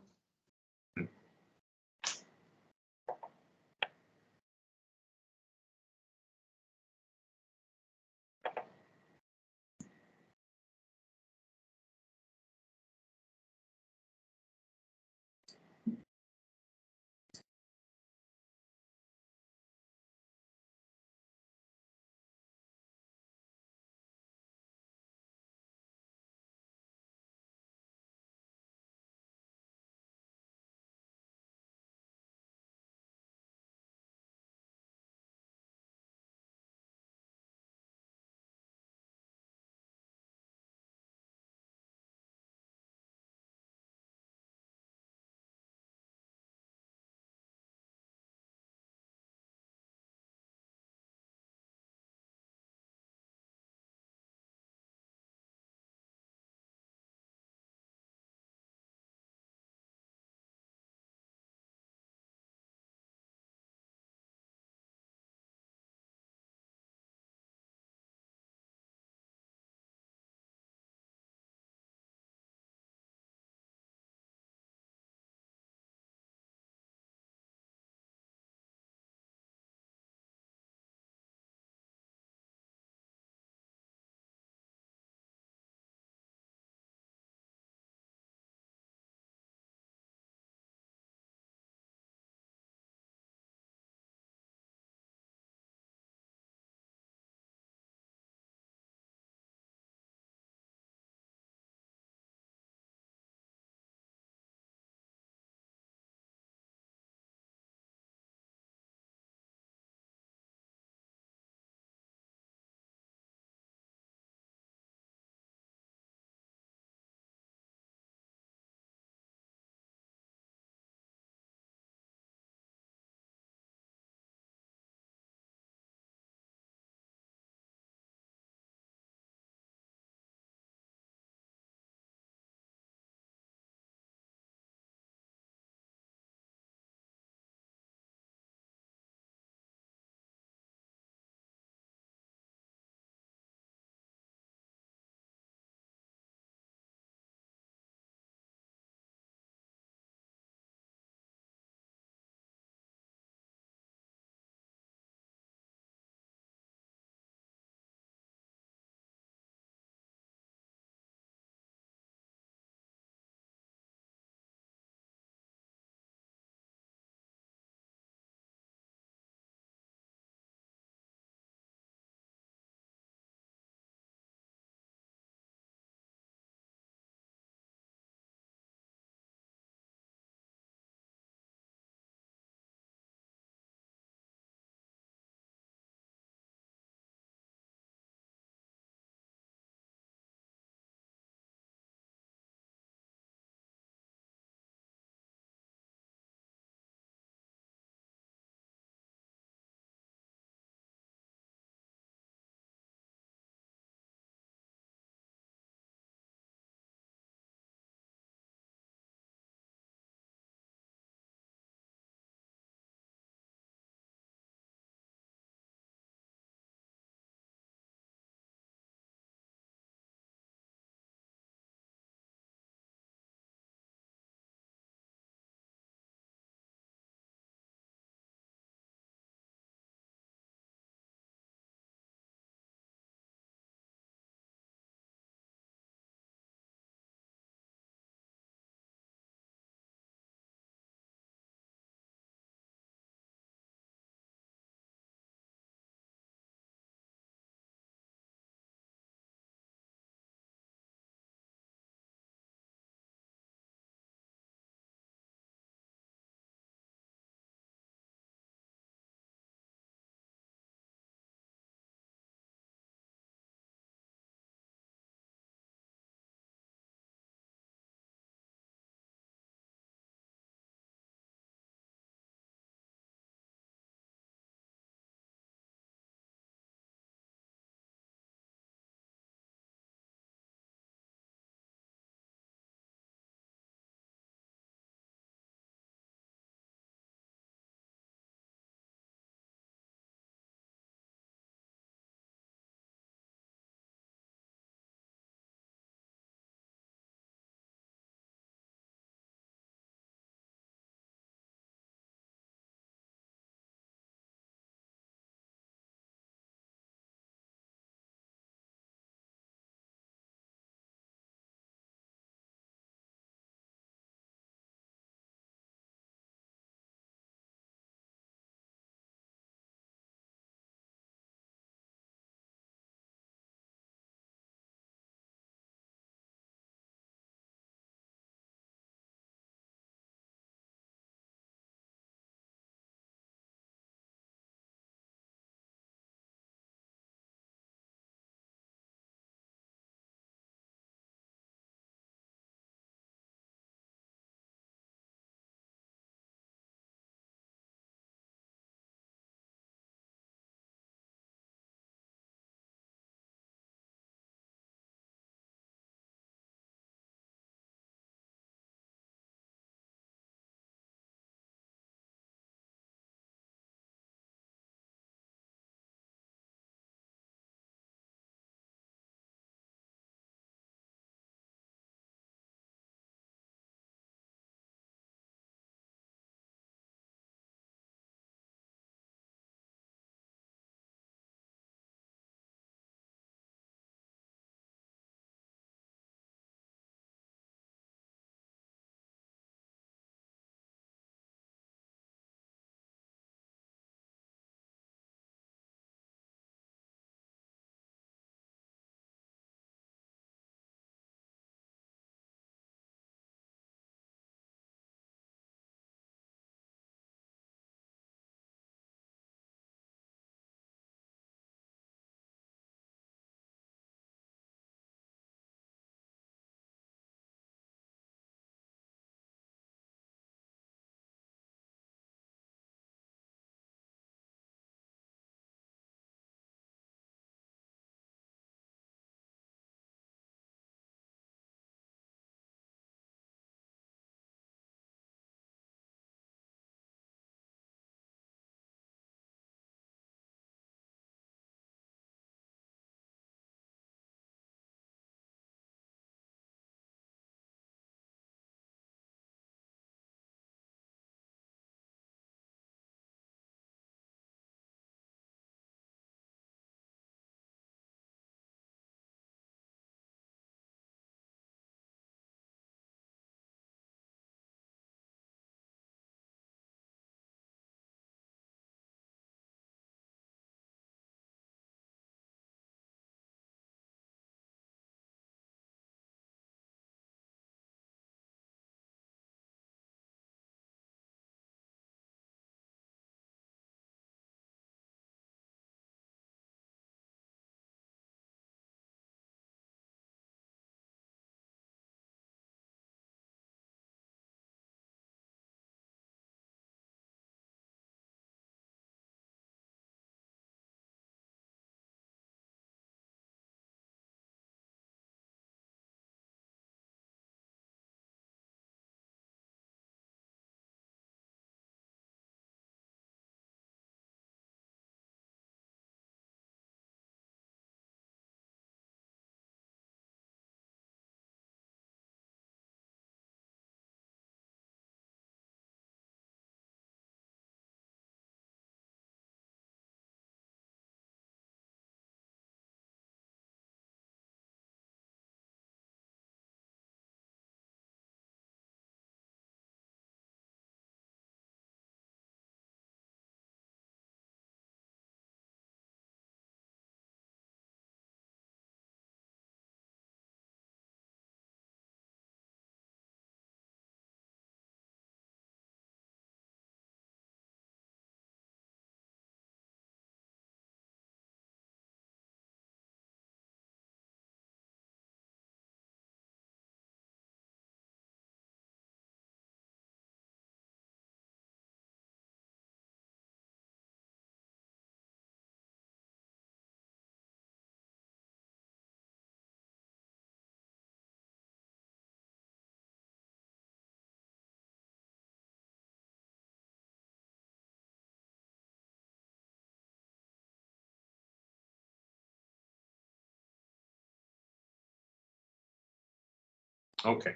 Okay.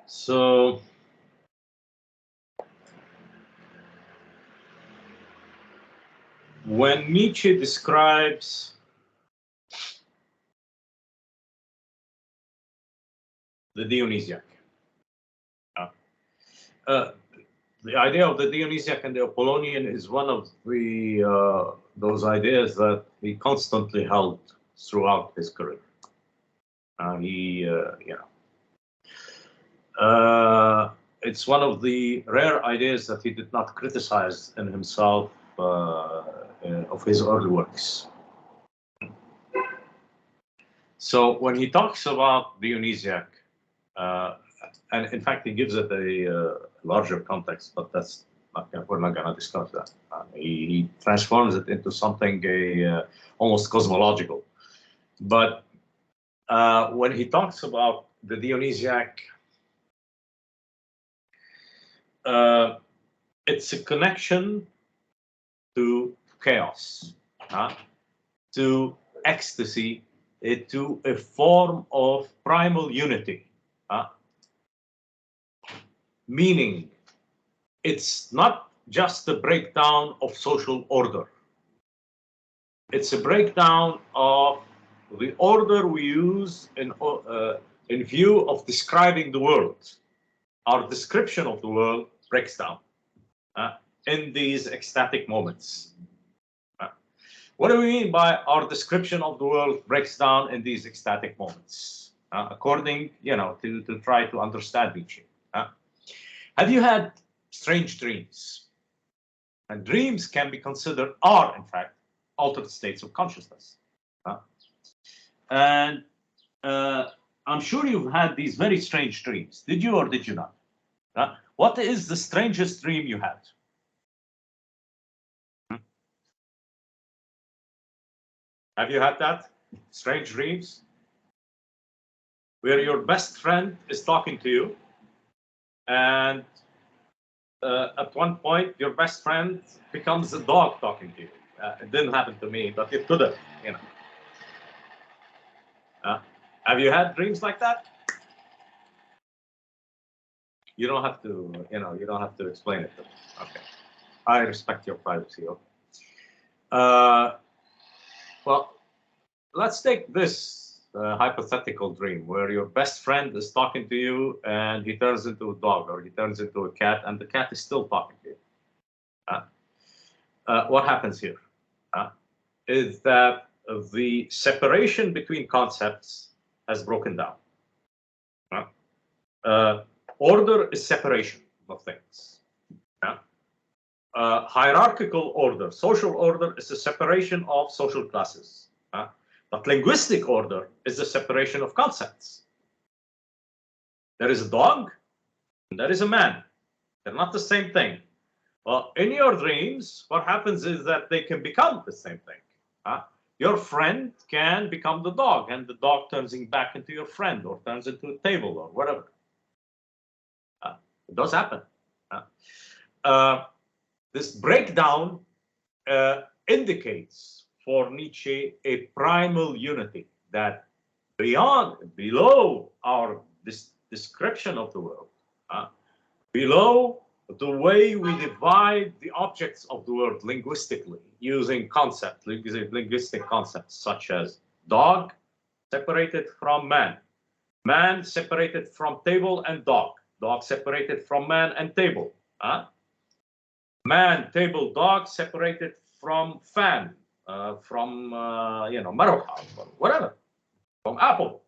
So when Nietzsche describes the Dionysiac, the idea of the Dionysiac and the Apollonian is one of the those ideas that he constantly held throughout his career. It's one of the rare ideas that he did not criticize in himself of his early works. So when he talks about Dionysiac, and in fact he gives it a larger context, but that's we're not going to discuss that. He transforms it into something almost cosmological. But when he talks about the Dionysiac, it's a connection to chaos, to ecstasy, to a form of primal unity. Meaning, it's not just a breakdown of social order. It's a breakdown of the order we use in view of describing the world. Our description of the world breaks down in these ecstatic moments. What do we mean by our description of the world breaks down in these ecstatic moments? According, to try to understand Nietzsche. Have you had strange dreams? And dreams can be considered, are in fact, altered states of consciousness. And I'm sure you've had these very strange dreams. Did you or did you not? What is the strangest dream you had? Have you had that? Strange dreams? Where your best friend is talking to you, and at one point your best friend becomes a dog talking to you. It didn't happen to me, but it could have, have you had dreams like that? You don't have to, you don't have to explain it to me. Okay. I respect your privacy. Okay. Well, let's take this hypothetical dream where your best friend is talking to you and he turns into a dog or he turns into a cat and the cat is still talking to you. What happens here is that the separation between concepts has broken down. Order is separation of things. Hierarchical order, social order is the separation of social classes. But linguistic order is the separation of concepts. There is a dog and there is a man. They're not the same thing. Well, in your dreams, what happens is that they can become the same thing. Your friend can become the dog, and the dog turns back into your friend or turns into a table or whatever. It does happen. This breakdown indicates for Nietzsche a primal unity that below our description of the world, below the way we divide the objects of the world linguistically using linguistic concepts such as dog separated from man, man separated from table and dog, dog separated from man and table, man, table, dog separated from fan, from Maroha, or whatever, from apple.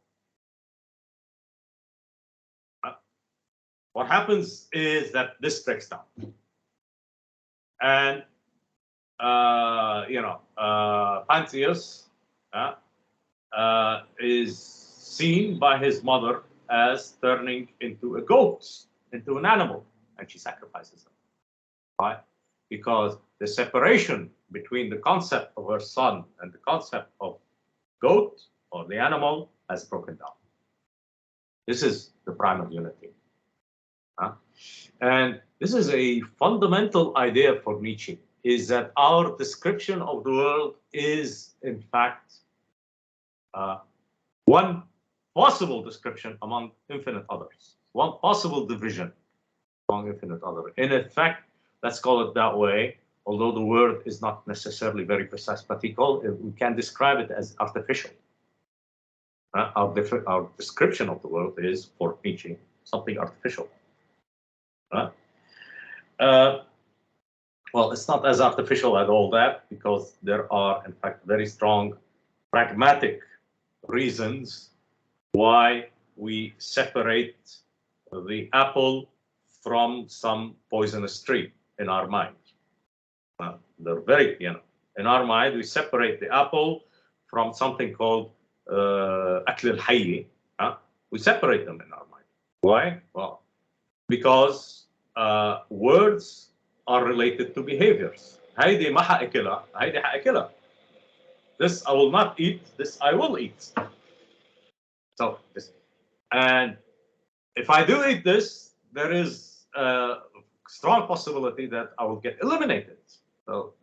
What happens is that this breaks down, and Pantheus is seen by his mother as turning into a goat, into an animal, and she sacrifices him. Why? Because the separation between the concept of her son and the concept of goat or the animal has broken down. This is the primal unity. And this is a fundamental idea for Nietzsche, is that our description of the world is, in fact, one possible description among infinite others, one possible division among infinite others. In effect, let's call it that way, although the word is not necessarily very precise, but we can describe it as artificial. Our description of the world is, for Nietzsche, something artificial. Well, it's not as artificial as all that, because there are, in fact, very strong pragmatic reasons why we separate the apple from some poisonous tree in our mind. They're very, in our mind, we separate the apple from something called أكل الحي. We separate them in our mind. Why? Well, because words are related to behaviors. هيدي ما حأكلها، هيدي حأكلها. This I will not eat, this I will eat. So, and if I do eat this, there is a strong possibility that I will get eliminated. So,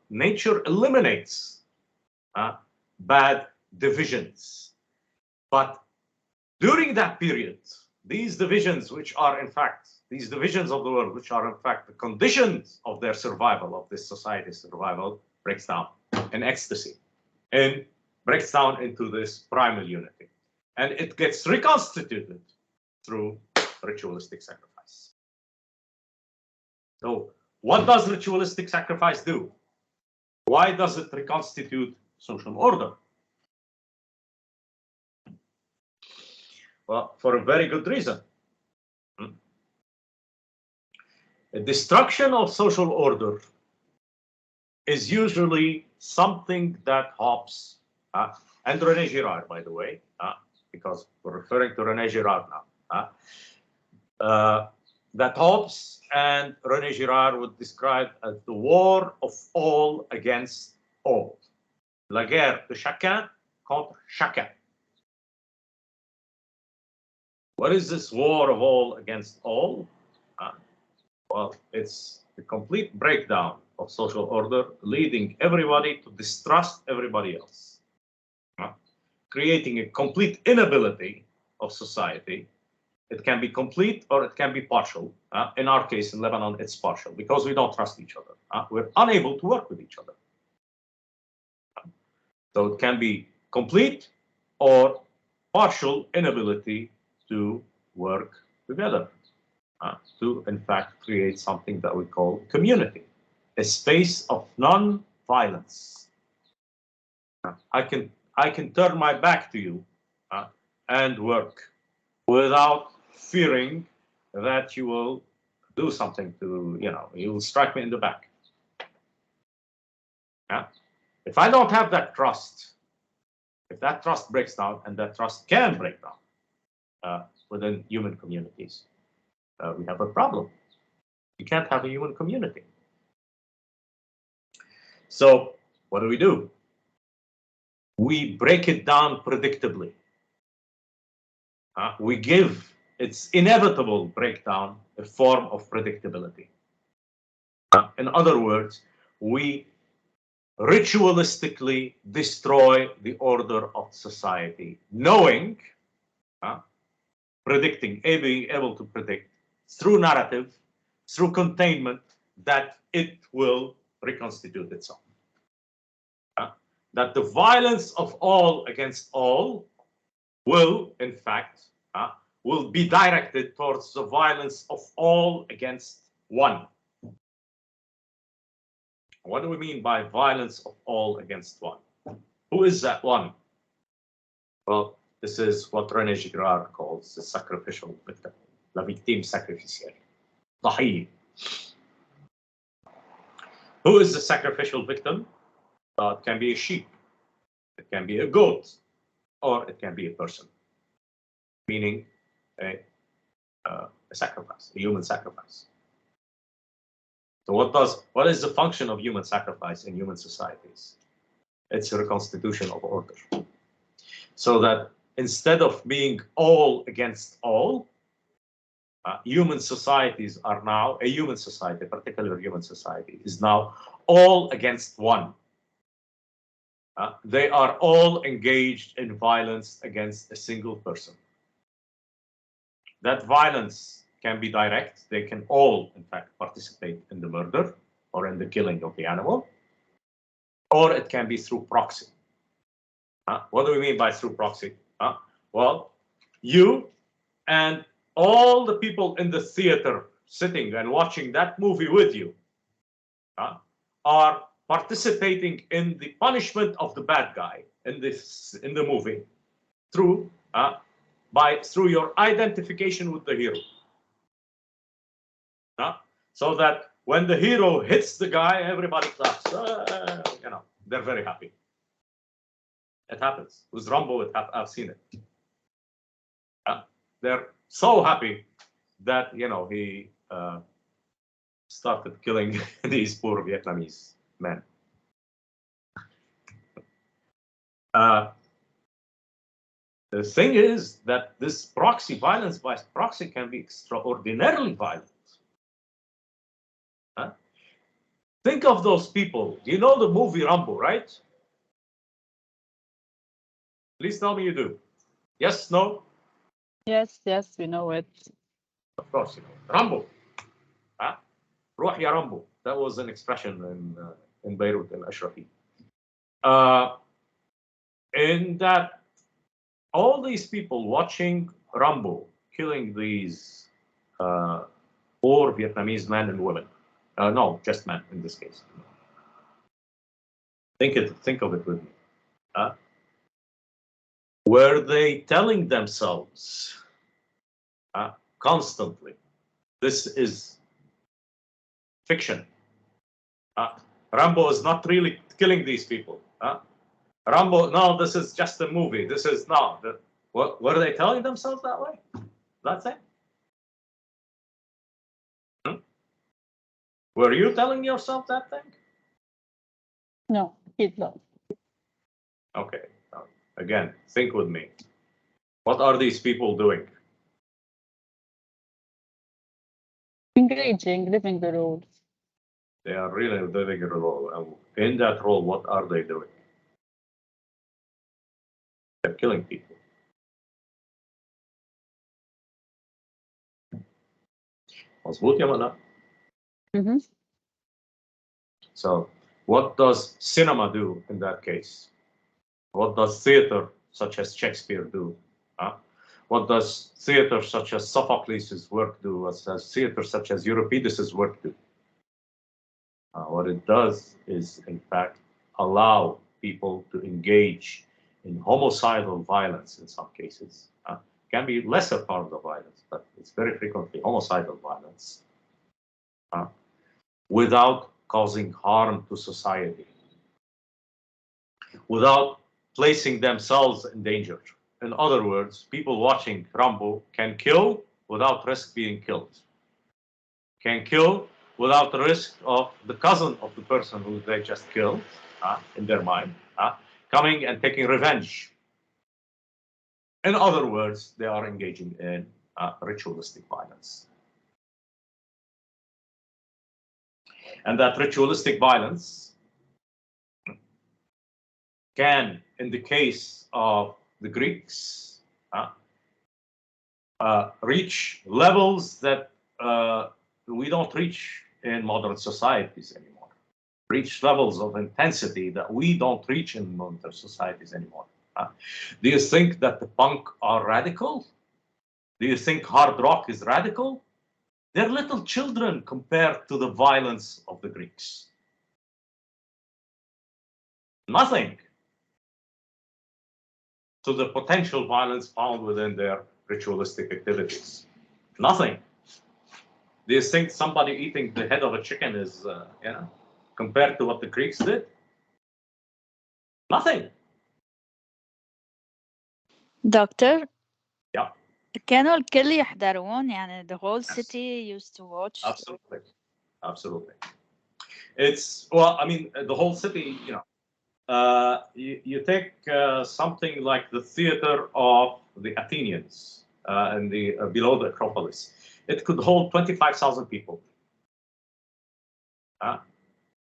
nature eliminates bad divisions. But during that period, these divisions, which are in fact, these divisions of the world, which are in fact the conditions of their survival, of this society's survival, breaks down in ecstasy and breaks down into this primal unity. And it gets reconstituted through ritualistic sacrifice. So what does ritualistic sacrifice do? Why does it reconstitute social order? Well, for a very good reason. The destruction of social order is usually something that hops, and René Girard, by the way, because we're referring to René Girard now, that hops and René Girard would describe as the war of all against all. La guerre de chacun contre chacun. What is this war of all against all? Well, it's the complete breakdown of social order, leading everybody to distrust everybody else, creating a complete inability of society. It can be complete or it can be partial. In our case, in Lebanon, it's partial because we don't trust each other. We're unable to work with each other. So it can be complete or partial inability to work together. To, in fact, create something that we call community, a space of non-violence. I can turn my back to you and work without fearing that you will do something to, you will strike me in the back. If I don't have that trust, if that trust breaks down, and that trust can break down within human communities, we have a problem. You can't have a human community. So what do? We break it down predictably. We give its inevitable breakdown a form of predictability. In other words, we ritualistically destroy the order of society, knowing, predicting, being able to predict through narrative, through containment, that it will reconstitute itself. That the violence of all against all will, in fact, will be directed towards the violence of all against one. What do we mean by violence of all against one? Who is that one? Well, this is what René Girard calls the sacrificial victim, la victime sacrificielle, ضحية. Who is the sacrificial victim? It can be a sheep, it can be a goat, or it can be a person, meaning a sacrifice, a human sacrifice. So what is the function of human sacrifice in human societies? It's a reconstitution of order. So that instead of being all against all, human societies are now, a human society, a particular human society, is now all against one. They are all engaged in violence against a single person. That violence can be direct. They can all, in fact, participate in the murder or in the killing of the animal. Or it can be through proxy. What do we mean by through proxy? Well, you and all the people in the theater sitting and watching that movie with you are participating in the punishment of the bad guy in the movie through your identification with the hero. So that when the hero hits the guy, everybody claps. They're very happy. It happens with Rambo. I've seen it. They're so happy that he started killing these poor Vietnamese men. The thing is that this violence by proxy can be extraordinarily violent. Think of those people. You know the movie Rambo, right? Please tell me you do. Yes, no? Yes, we know it. Of course, you know. Rambo. روح يا Rambo. That was an expression in Beirut, in Ashrafi. In that, all these people watching Rambo killing these poor Vietnamese men and women. No, just men in this case. Think of it with me. Were they telling themselves constantly, this is fiction? Rambo is not really killing these people. Rambo, no, this is just a movie. This is not. Were they telling themselves that way? That's it. Were you telling yourself that thing? No, Hitler. Okay. Again, think with me. What are these people doing? Engaging, living the rules. They are really living a role. In that role, what are they doing? They're killing people. مظبوط يا منى? So, what does cinema do in that case? What does theater, such as Shakespeare, do? What does theater, such as Sophocles' work, do? What does theater, such as Euripides' work, do? What it does is, in fact, allow people to engage in homicidal violence in some cases. Can be lesser part of the violence, but it's very frequently homicidal violence without causing harm to society, without placing themselves in danger. In other words, people watching Rambo can kill without risk being killed, can kill without the risk of the cousin of the person who they just killed, in their mind, coming and taking revenge. In other words, they are engaging in ritualistic violence. And that ritualistic violence can, in the case of the Greeks, reach levels that we don't reach in modern societies anymore. Reach levels of intensity that we don't reach in modern societies anymore. Do you think that the punk are radical? Do you think hard rock is radical? They're little children compared to the violence of the Greeks. Nothing to the potential violence found within their ritualistic activities. Nothing. Do you think somebody eating the head of a chicken is, compared to what the Greeks did? Nothing. Doctor? Yeah. كانوا الكل يحضرون يعني the whole Yes. city used to watch. Absolutely. It's, well, I mean, the whole city, you take something like the theater of the Athenians and below the Acropolis. it could hold 25,000 people.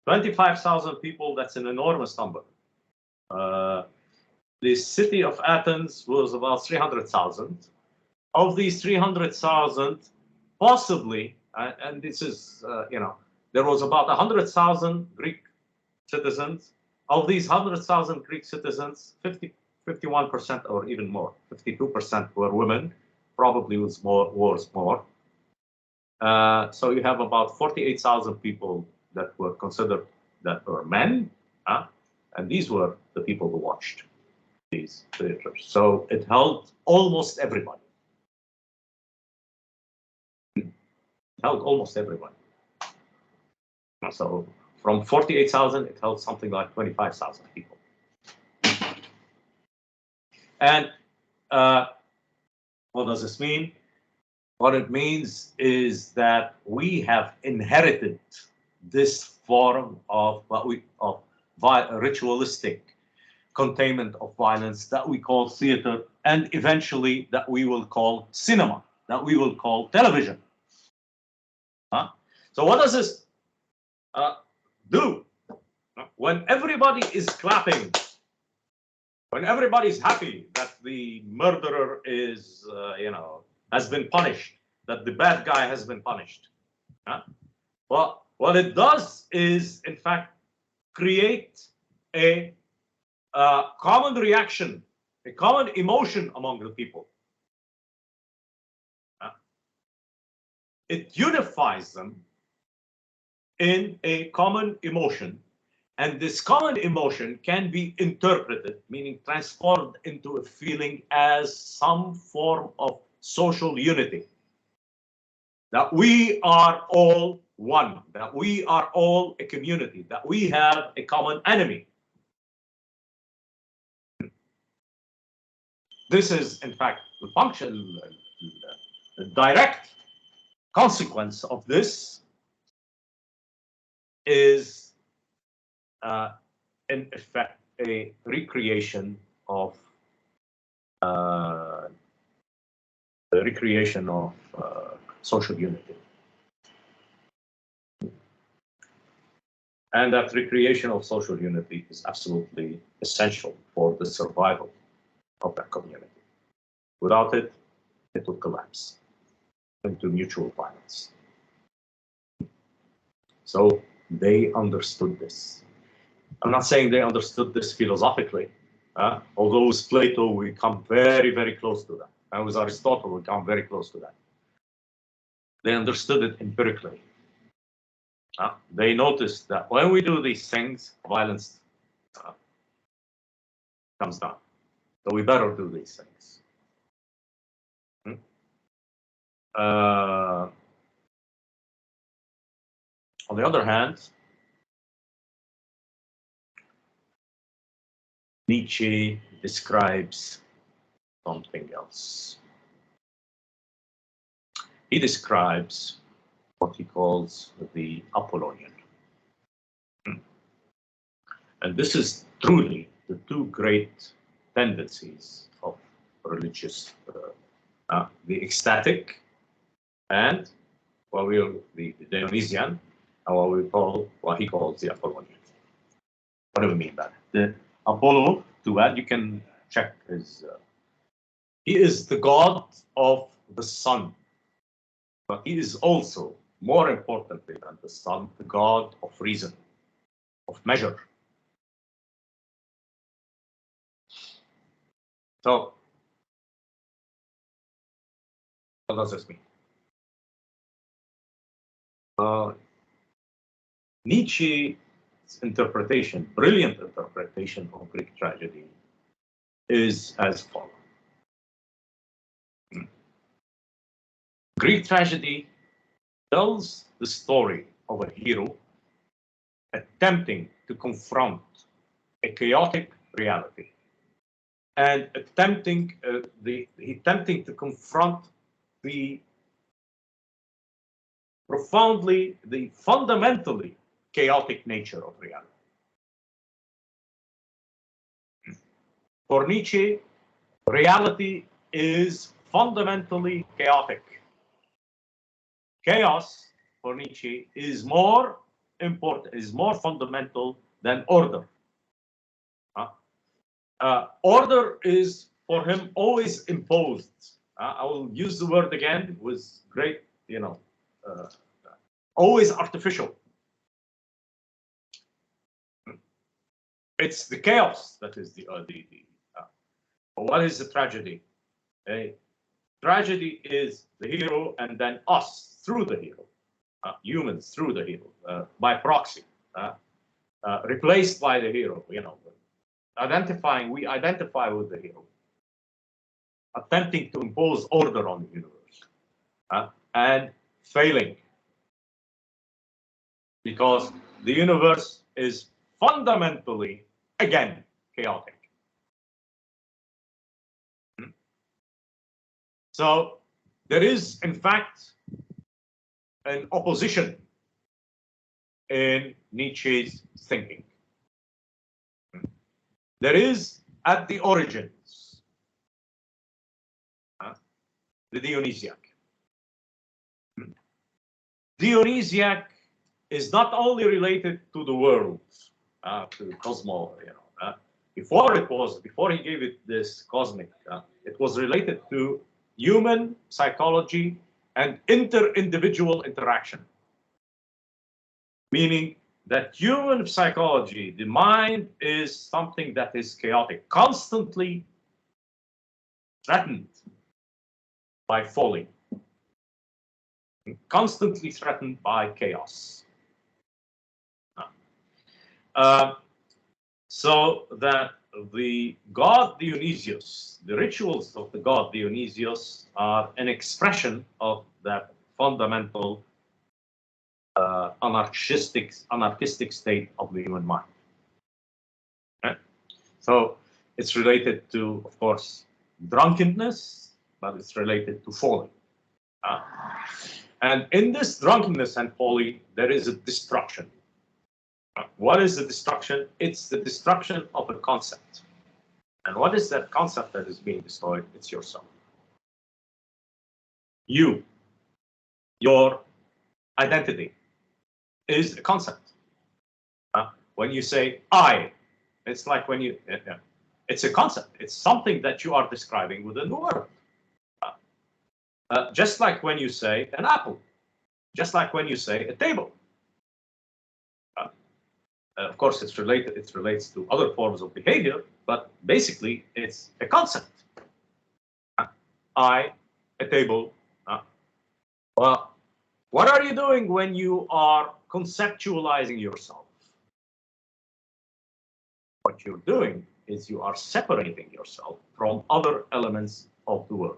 25,000 people, that's an enormous number. The city of Athens was about 300,000. Of these 300,000, possibly, and this is, there was about 100,000 Greek citizens. Of these 100,000 Greek citizens, 51% or even more, 52% were women, probably was more. So you have about 48,000 people that were considered that were men, and these were the people who watched these theaters. So it held almost everybody. Held almost everybody. So from 48,000, it held something like 25,000 people. And what does this mean? What it means is that we have inherited this form of ritualistic containment of violence that we call theater, and eventually that we will call cinema, that we will call television. So what does this do? When everybody is clapping, when everybody's happy that the murderer is, has been punished, that the bad guy has been punished. Well, what it does is, in fact, create a common reaction, a common emotion among the people. It unifies them in a common emotion, and this common emotion can be interpreted, meaning transformed into a feeling as some form of social unity. That we are all one, that we are all a community, that we have a common enemy. This is, in fact, the function, the direct consequence of this is, in effect, a recreation of social unity. And that recreation of social unity is absolutely essential for the survival of that community. Without it, it would collapse into mutual violence. So they understood this. I'm not saying they understood this philosophically, although with Plato we come very, very close to that. And with Aristotle we come very close to that. They understood it empirically. They noticed that when we do these things, violence comes down. So we better do these things. On the other hand, Nietzsche describes something else. He describes what he calls the Apollonian. And this is truly the two great tendencies of religious, the ecstatic and the Dionysian, and what he calls the Apollonian. What do we mean by that? The Apollo, to add, you can check his, he is the god of the sun, but he is also, more importantly than the sun, the god of reason, of measure. So, what does this mean? Nietzsche's interpretation, brilliant interpretation of Greek tragedy, is as follows. Greek tragedy tells the story of a hero attempting to confront a chaotic reality and attempting to confront the fundamentally chaotic nature of reality. For Nietzsche, reality is fundamentally chaotic. chaos for Nietzsche is more important, is more fundamental than order. Order is for him always imposed. I will use the word again with great, always artificial. It's the chaos that is what is the tragedy? Tragedy is the hero and then us through the hero, humans through the hero, by proxy, replaced by the hero. We identify with the hero, attempting to impose order on the universe, and failing because the universe is fundamentally, again, chaotic. So there is, in fact, an opposition in Nietzsche's thinking. There is, at the origins, the Dionysiac. Dionysiac is not only related to the world, to the cosmos, before he gave it this cosmic, it was related to human psychology and inter-individual interaction. Meaning that human psychology, the mind is something that is chaotic, constantly threatened by folly, constantly threatened by chaos. So that the god Dionysius, the rituals of the god Dionysius are an expression of that fundamental anarchistic state of the human mind. Okay? So it's related to, of course, drunkenness, but it's related to folly. And in this drunkenness and folly, there is a destruction. What is the destruction? It's the destruction of a concept. And what is that concept that is being destroyed? It's yourself. You, your identity, is a concept. When you say I, it's like when you, it's a concept. It's something that you are describing within the world. Just like when you say an apple, just like when you say a table. Of course, it's related. It relates to other forms of behavior, but basically, it's a concept. I, a table. Well, what are you doing when you are conceptualizing yourself? What you're doing is you are separating yourself from other elements of the world.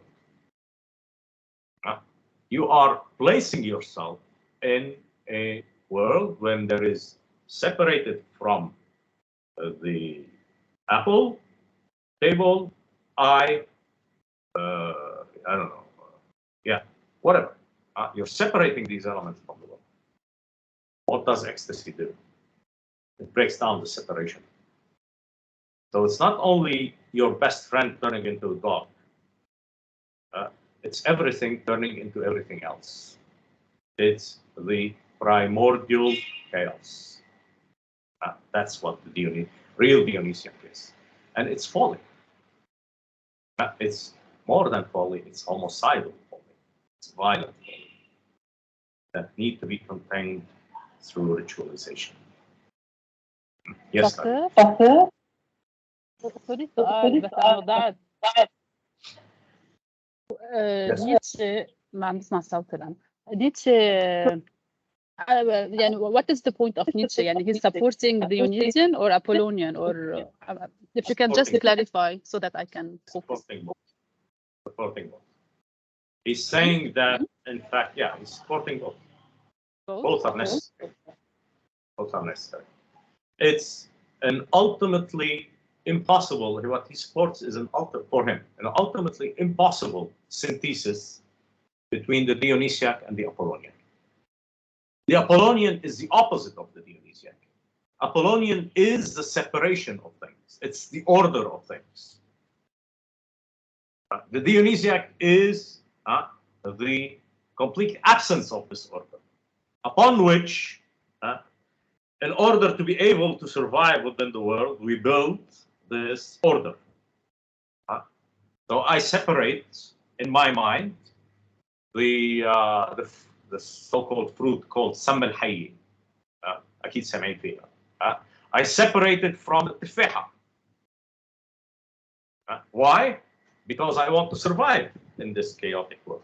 You are placing yourself in a world when there is separated from the apple, table, I don't know, whatever. You're separating these elements from the world. What does ecstasy do? It breaks down the separation. So it's not only your best friend turning into a dog. It's everything turning into everything else. It's the primordial chaos. That's what the real Dionysiac is. And it's folly. It's more than folly, it's homicidal folly. It's violent folly that need to be contained through ritualization. Yes, Doctor? Sorry سؤال بس أنا ضعت نيتشه ما عم بسمع الصوت الآن. نيتشه يعني what is the point of Nietzsche? يعني he's supporting Dionysian or Apollonian, or if you can just clarify so that I can focus. Supporting both. He's saying that, in fact, he's supporting both. Both are necessary. Both are necessary. It's an ultimately impossible, what he supports is for him, an ultimately impossible synthesis between the Dionysiac and the Apollonian. The Apollonian is the opposite of the Dionysiac. Apollonian is the separation of things. It's the order of things. The Dionysiac is the complete absence of disorder, upon which, in order to be able to survive within the world, we build this order. So I separate in my mind the so-called fruit called سم الحي. أكيد سمعين فيها. I separate it from the تفاحة. Why? Because I want to survive in this chaotic world.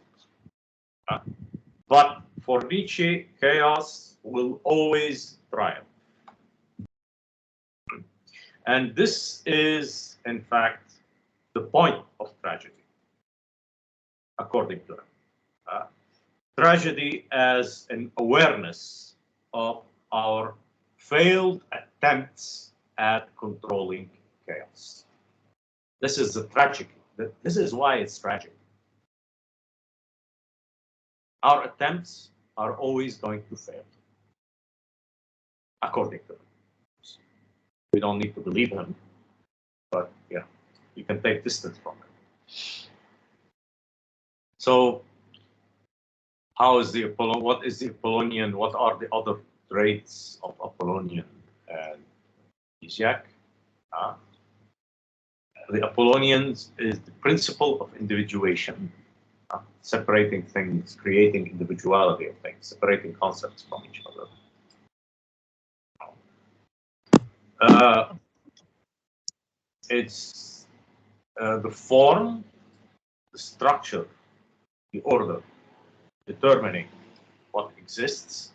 But for Nietzsche, chaos will always triumph. And this is, in fact, the point of tragedy, according to him. Tragedy as an awareness of our failed attempts at controlling chaos. This is the tragedy. This is why it's tragic. Our attempts are always going to fail, according to him. We don't need to believe him, but yeah, you can take distance from him. So, how is the Apollon? What is the Apollonian? What are the other traits of Apollonian and Isiac? The Apollonians is the principle of individuation, separating things, creating individuality of things, separating concepts from each other. It's the form, the structure, the order, determining what exists.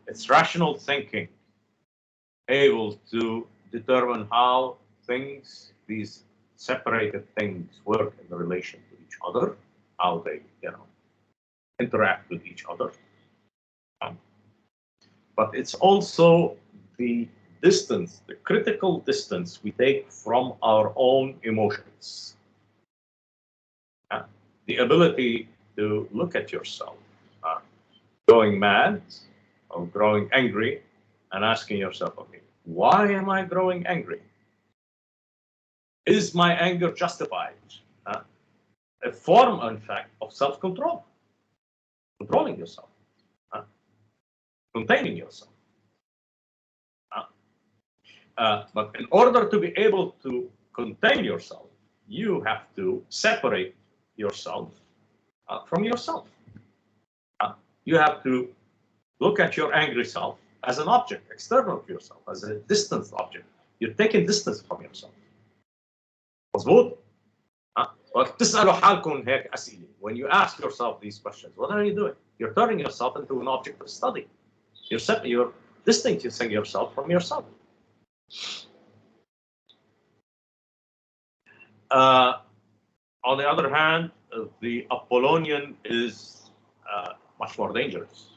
It's rational thinking, able to determine how things, these separated things, work in relation to each other, how they, interact with each other. But it's also the distance, the critical distance we take from our own emotions. The ability to look at yourself, going mad or growing angry, and asking yourself, okay, why am I growing angry? Is my anger justified? A form, in fact, of self-control, controlling yourself, containing yourself. But in order to be able to contain yourself, you have to separate yourself from yourself. You have to look at your angry self as an object, external to yourself, as a distant object. You're taking distance from yourself. مظبوط؟ وتسألوا حالكم هيك أسئلة. When you ask yourself these questions, what are you doing? You're turning yourself into an object of study. You're distancing yourself from yourself. On the other hand, the Apollonian is much more dangerous.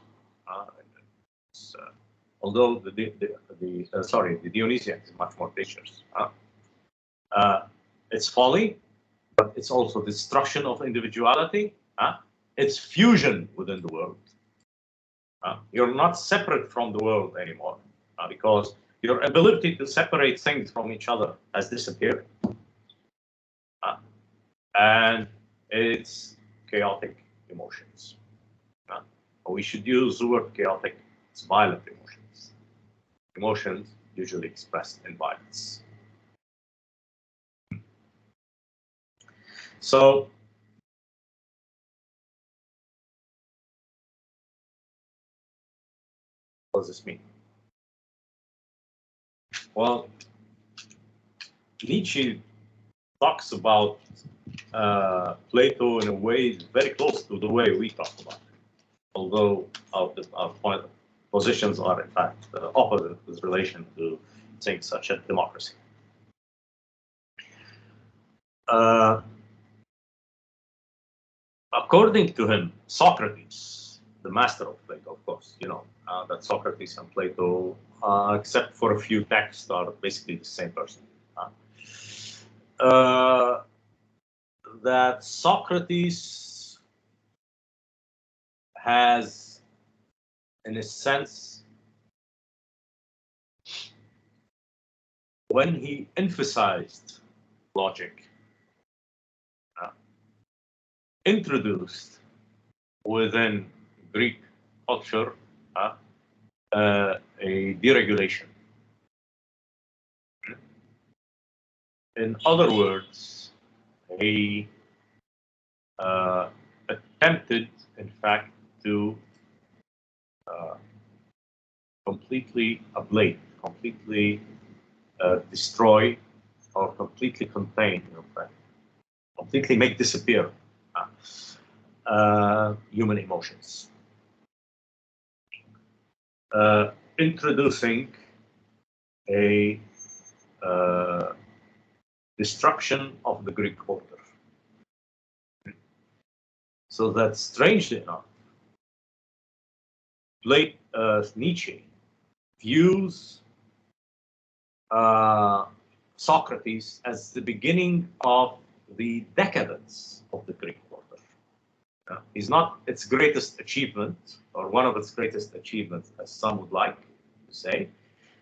Although the Dionysian is much more dangerous. It's folly, but it's also destruction of individuality. It's fusion within the world. You're not separate from the world anymore because your ability to separate things from each other has disappeared. And it's chaotic emotions. We should use the word chaotic. It's violent emotions. Emotions usually expressed in violence. So, what does this mean? Well, Nietzsche talks about Plato in a way very close to the way we talk about it, although our point of positions are in fact opposite with relation to things such as democracy. According to him, Socrates, the master of Plato, of course, that Socrates and Plato, except for a few texts, are basically the same person. That Socrates has, in a sense, when he emphasized logic, introduced within Greek culture a deregulation. In other words, he attempted, in fact, to completely ablate, completely destroy, or completely contain, in fact, completely make disappear human emotions. Introducing a destruction of the Greek order. So that, strangely enough, Nietzsche views Socrates as the beginning of the decadence of the Greek order. He's not its greatest achievement, or one of its greatest achievements, as some would like to say.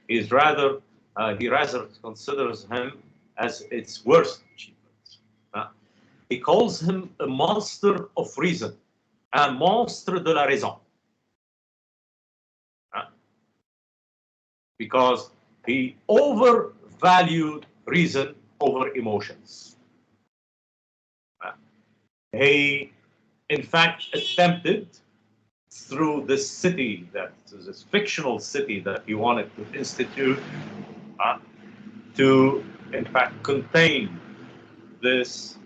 He rather considers him as its worst achievement. He calls him a monster of reason, un monstre de la raison, because he overvalued reason over emotions. He, in fact, attempted, through this city, this fictional city that he wanted to institute, to, in fact, contain this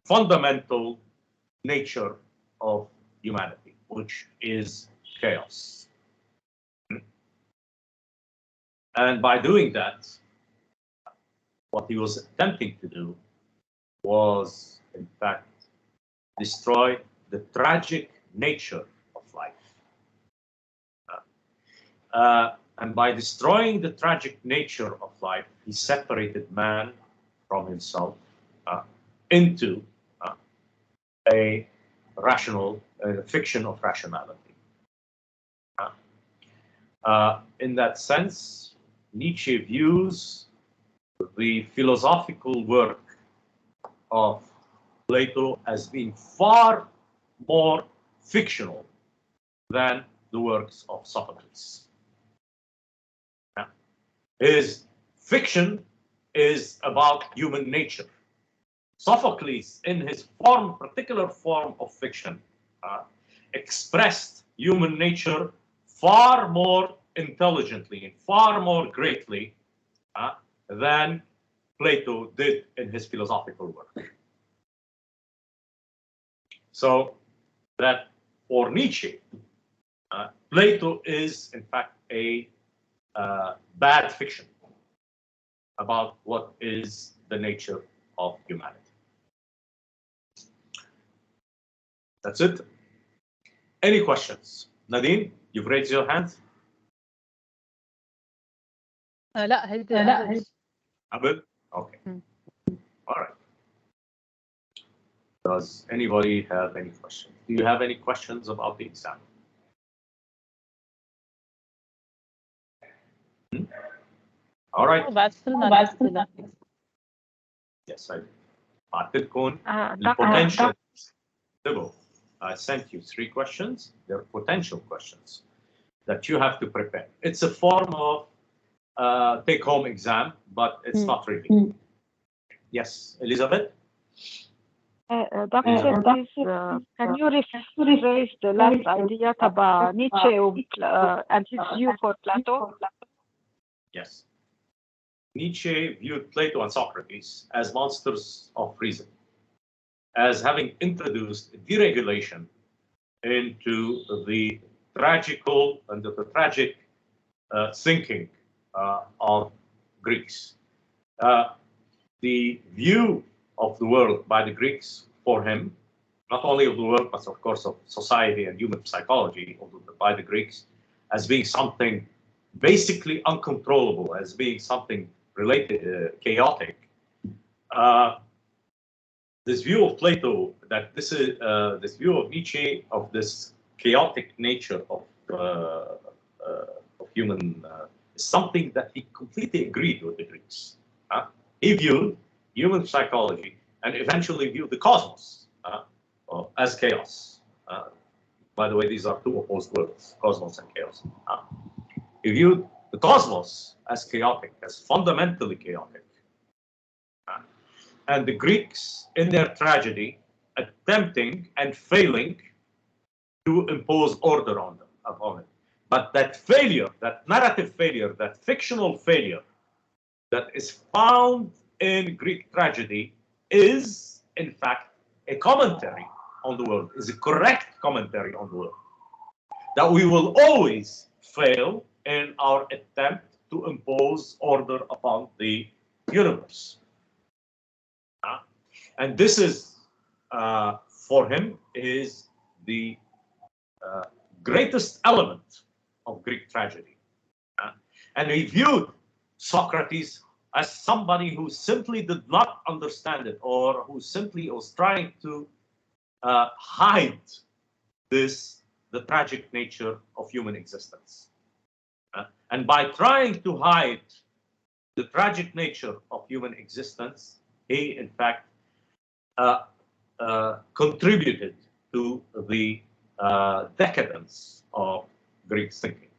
fundamental nature of humanity, which is chaos. And by doing that, what he was attempting to do was, in fact, destroy the tragic nature of life. And by destroying the tragic nature of life, he separated man from himself into a fiction of rationality. In that sense, Nietzsche views the philosophical work of Plato as being far more fictional than the works of Sophocles. His fiction is about human nature. Sophocles, in his particular form of fiction, expressed human nature far more intelligently and far more greatly than Plato did in his philosophical work. So that for Nietzsche, Plato is, in fact, a bad fiction about what is the nature of humanity. That's it. Any questions? Nadine, you've raised your hand. لا هيدي Abel? Okay. All right. Does anybody have any questions? Do you have any questions about the exam? All right. Yes, I did. Potential. I sent you 3 questions. They're potential questions that you have to prepare. It's a form of take-home exam, but it's not really. Yes, Elizabeth? Doctor, please, can you rephrase the last idea about Nietzsche and his view for Plato? Yes. Nietzsche viewed Plato and Socrates as monsters of reason, as having introduced deregulation into the tragical and the tragic thinking of Greeks. The view of the world by the Greeks, for him, not only of the world, but of course of society and human psychology by the Greeks, as being something basically uncontrollable, as being something related, chaotic. This view of Plato, that this is this view of Nietzsche of this chaotic nature of human, is something that he completely agreed with the Greeks. He viewed human psychology and eventually viewed the cosmos as chaos. By the way, these are two opposed words, cosmos and chaos. He viewed the cosmos as chaotic, as fundamentally chaotic. And the Greeks, in their tragedy, attempting and failing to impose order upon it. But that failure, that narrative failure, that fictional failure that is found in Greek tragedy is, in fact, a commentary on the world, is a correct commentary on the world. That we will always fail in our attempt to impose order upon the universe. And this is, for him, is the greatest element of Greek tragedy. And he viewed Socrates as somebody who simply did not understand it, or who simply was trying to hide the tragic nature of human existence. And by trying to hide the tragic nature of human existence, he, in fact, contributed to the decadence of Greek thinking.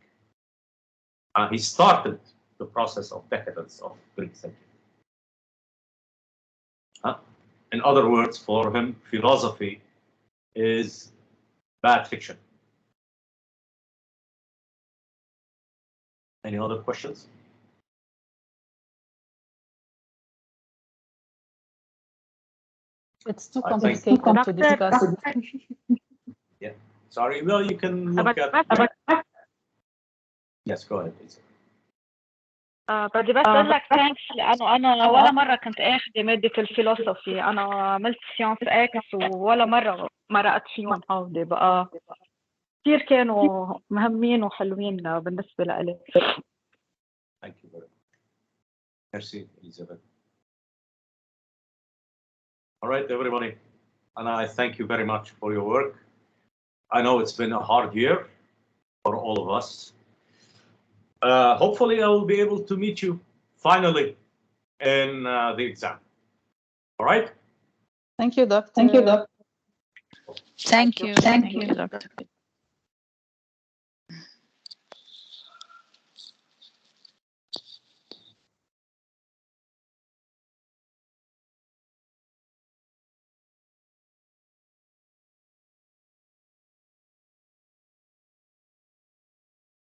He started the process of decadence of Greek thinking. In other words, for him, philosophy is bad fiction. Any other questions? It's too complicated to discuss. Yeah. Sorry. Well, you can look at. Yes, go ahead, please. بدي بس اقول لك ثانكس لانه انا ولا مره كنت اخذه ماده الفلسفي. انا عملت سيانس اكس ولا مره مرقت فيهم هودي بقى كثير كانوا مهمين وحلوين بالنسبه لإلي. Thank you very much. Merci, Elizabeth. All right, everybody. And I thank you very much for your work. I know it's been a hard year for all of us. Hopefully, I will be able to meet you finally in the exam. All right? Thank you, Doctor. Thank you, Doctor.